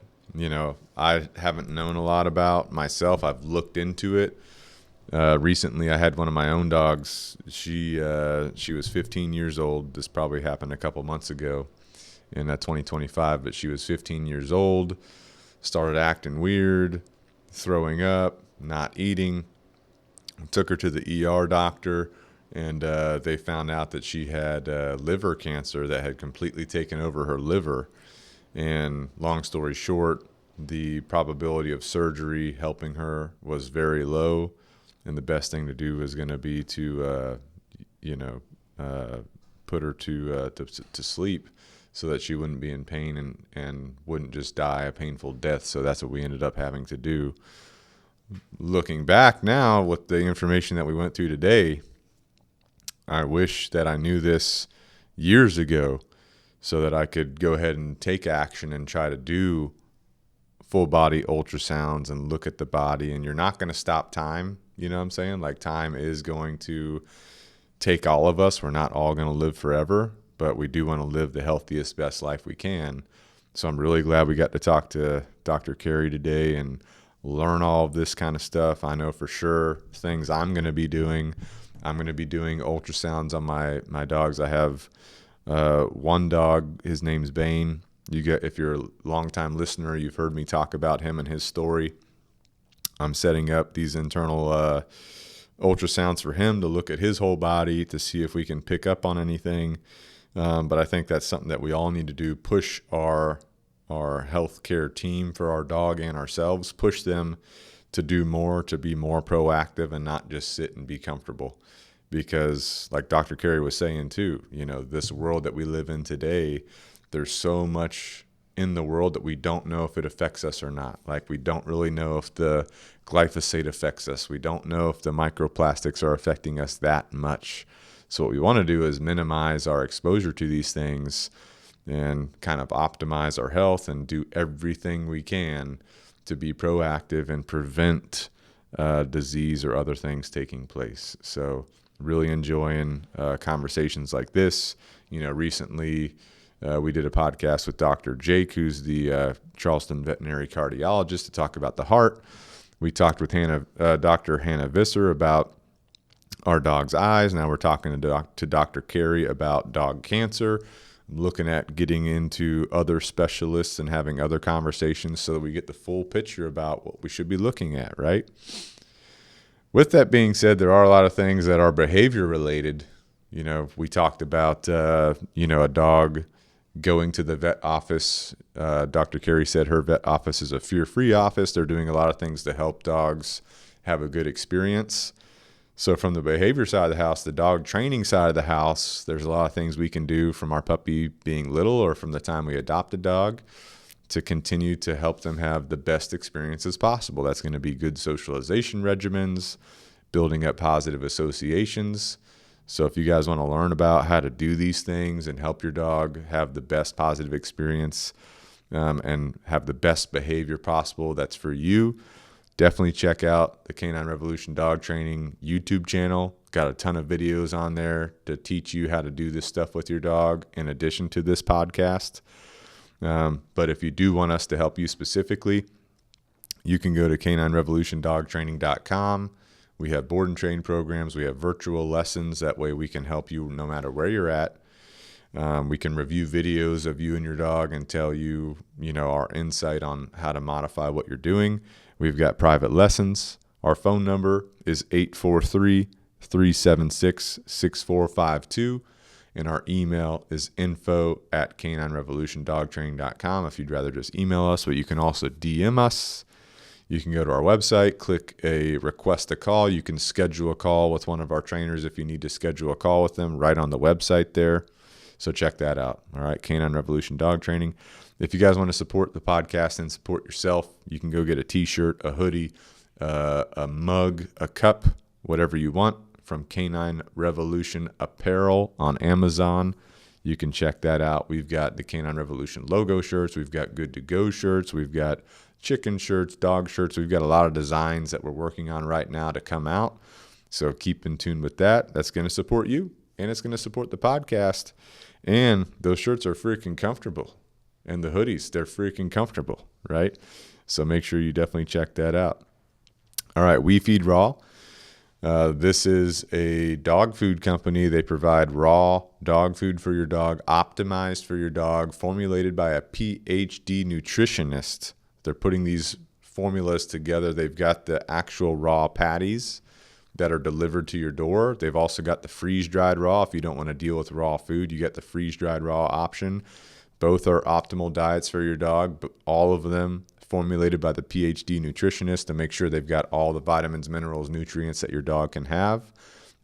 I haven't known a lot about myself. I've looked into it. Recently, I had one of my own dogs. She was 15 years old. This probably happened a couple months ago in 2025, but she was 15 years old, started acting weird, throwing up, not eating. Took her to the ER doctor, and they found out that she had liver cancer that had completely taken over her liver. And long story short, the probability of surgery helping her was very low, and the best thing to do is going to be to, put her to sleep so that she wouldn't be in pain and wouldn't just die a painful death. So that's what we ended up having to do. Looking back now with the information that we went through today, I wish that I knew this years ago, so that I could go ahead and take action and try to do full body ultrasounds and look at the body, and you're not going to stop time. You know what I'm saying? Like, time is going to take all of us. We're not all going to live forever, but we do want to live the healthiest, best life we can. So I'm really glad we got to talk to Dr. Carey today and learn all of this kind of stuff. I know for sure things I'm going to be doing. I'm going to be doing ultrasounds on my dogs. I have one dog, his name's Bane. If you're a longtime listener, you've heard me talk about him and his story. I'm setting up these internal ultrasounds for him to look at his whole body to see if we can pick up on anything. But I think that's something that we all need to do, push our healthcare team for our dog and ourselves, push them to do more, to be more proactive and not just sit and be comfortable. Because like Dr. Carey was saying too, this world that we live in today, there's so much in the world that we don't know if it affects us or not. Like, we don't really know if the glyphosate affects us. We don't know if the microplastics are affecting us that much. So what we want to do is minimize our exposure to these things and kind of optimize our health and do everything we can to be proactive and prevent disease or other things taking place. So really enjoying conversations like this. Recently we did a podcast with Dr. Jake, who's the Charleston veterinary cardiologist, to talk about the heart. We talked with Dr. Hannah Visser about our dog's eyes. Now we're talking to Dr. Carey about dog cancer, looking at getting into other specialists and having other conversations so that we get the full picture about what we should be looking at, right? With that being said, there are a lot of things that are behavior related. We talked about, a dog going to the vet office. Dr. Carey said her vet office is a fear-free office. They're doing a lot of things to help dogs have a good experience. So from the behavior side of the house, the dog training side of the house, there's a lot of things we can do from our puppy being little or from the time we adopt a dog to continue to help them have the best experiences possible. That's going to be good socialization regimens, building up positive associations. So if you guys want to learn about how to do these things and help your dog have the best positive experience and have the best behavior possible that's for you, definitely check out the Canine Revolution Dog Training YouTube channel. Got a ton of videos on there to teach you how to do this stuff with your dog in addition to this podcast. But if you do want us to help you specifically, you can go to caninerevolutiondogtraining.com. We have board and train programs. We have virtual lessons. That way we can help you no matter where you're at. We can review videos of you and your dog and tell you, our insight on how to modify what you're doing. We've got private lessons. Our phone number is 843-376-6452. And our email is info@caninerevolutiondogtraining.com if you'd rather just email us, but you can also DM us. You can go to our website, click a request a call. You can schedule a call with one of our trainers if you need to schedule a call with them right on the website there. So check that out. All right, Canine Revolution Dog Training. If you guys want to support the podcast and support yourself, you can go get a t-shirt, a hoodie, a mug, a cup, whatever you want from Canine Revolution Apparel on Amazon. You can check that out. We've got the Canine Revolution logo shirts. We've got Good to Go shirts. We've got chicken shirts, dog shirts. We've got a lot of designs that we're working on right now to come out. So keep in tune with that. That's going to support you, and it's going to support the podcast. And those shirts are freaking comfortable. And the hoodies, they're freaking comfortable, right? So make sure you definitely check that out. All right, We Feed Raw. This is a dog food company. They provide raw dog food for your dog, optimized for your dog, formulated by a PhD nutritionist. They're putting these formulas together. They've got the actual raw patties that are delivered to your door. They've also got the freeze-dried raw. If you don't want to deal with raw food, you get the freeze-dried raw option. Both are optimal diets for your dog, but all of them formulated by the PhD nutritionist to make sure they've got all the vitamins, minerals, nutrients that your dog can have,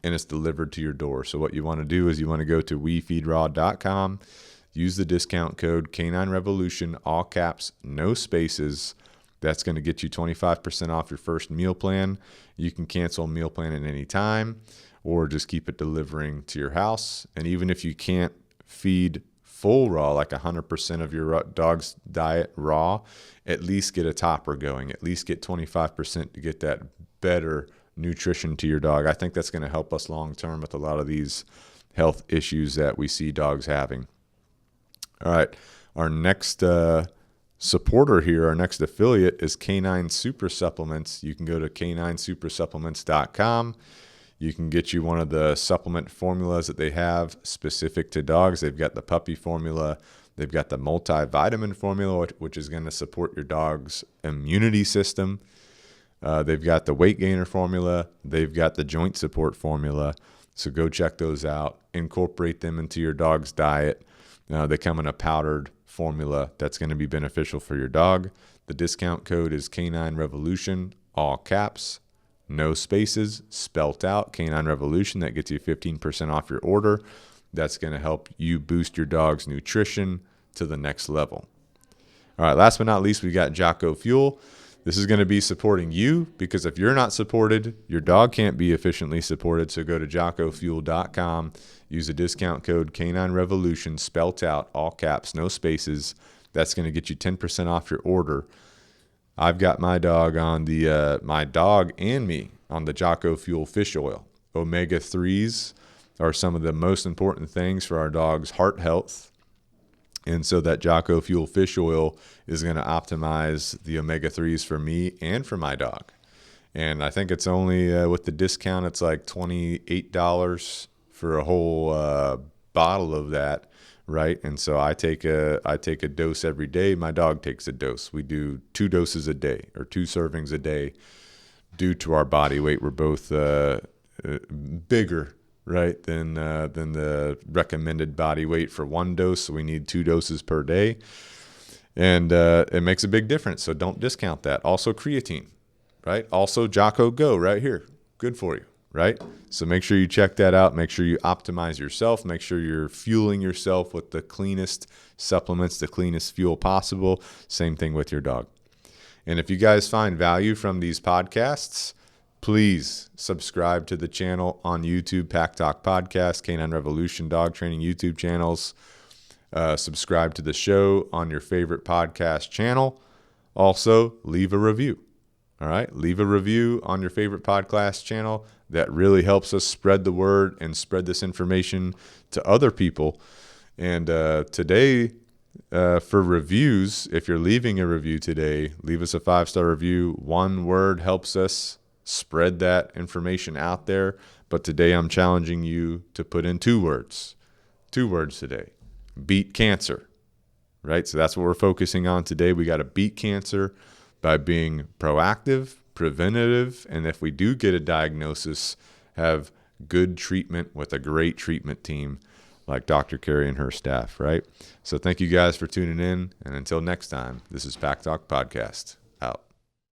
and it's delivered to your door. So what you want to do is you want to go to wefeedraw.com, use the discount code Canine Revolution, all caps, no spaces. That's going to get you 25% off your first meal plan. You can cancel a meal plan at any time or just keep it delivering to your house. And even if you can't feed full raw, like 100% of your dog's diet raw, at least get a topper going, at least get 25% to get that better nutrition to your dog. I think that's going to help us long term with a lot of these health issues that we see dogs having. All right, our next supporter here, our next affiliate is Canine Super Supplements. You can go to caninesupersupplements.com. You can get you one of the supplement formulas that they have specific to dogs. They've got the puppy formula. They've got the multivitamin formula, which is going to support your dog's immunity system. They've got the weight gainer formula. They've got the joint support formula. So go check those out. Incorporate them into your dog's diet. They come in a powdered formula that's going to be beneficial for your dog. The discount code is Canine Revolution, all caps, no spaces, spelt out, Canine Revolution. That gets you 15% off your order. That's going to help you boost your dog's nutrition to the next level. All right, last but not least, we got Jocko Fuel. This is going to be supporting you, because if you're not supported, your dog can't be efficiently supported. So go to jockofuel.com, use the discount code Canine Revolution, spelt out, all caps, no spaces. That's going to get you 10% off your order. I've got my dog on my dog and me on the Jocko Fuel fish oil. Omega-3s are some of the most important things for our dog's heart health. And so that Jocko Fuel fish oil is going to optimize the omega-3s for me and for my dog. And I think it's only, with the discount, it's like $28 for a whole bottle of that, right? And so I take a dose every day. My dog takes a dose. We do 2 doses a day, or 2 servings a day. Due to our body weight, we're both bigger, right, than the recommended body weight for 1 dose. So we need 2 doses per day. And it makes a big difference. So don't discount that. Also creatine, right? Also Jocko Go right here. Good for you, right? So make sure you check that out. Make sure you optimize yourself. Make sure you're fueling yourself with the cleanest supplements, the cleanest fuel possible. Same thing with your dog. And if you guys find value from these podcasts, please subscribe to the channel on YouTube, Pack Talk Podcast, Canine Revolution Dog Training YouTube channels. Subscribe to the show on your favorite podcast channel. Also, leave a review. All right, leave a review on your favorite podcast channel. That really helps us spread the word and spread this information to other people. And today, for reviews, if you're leaving a review today, leave us a 5-star review. 1 word helps us spread that information out there. But today I'm challenging you to put in 2 words. 2 words today. Beat cancer, right? So that's what we're focusing on today. We got to beat cancer by being proactive, preventative, and if we do get a diagnosis, have good treatment with a great treatment team like Dr. Carey and her staff, right? So thank you guys for tuning in, and until next time, this is Pack Talk Podcast.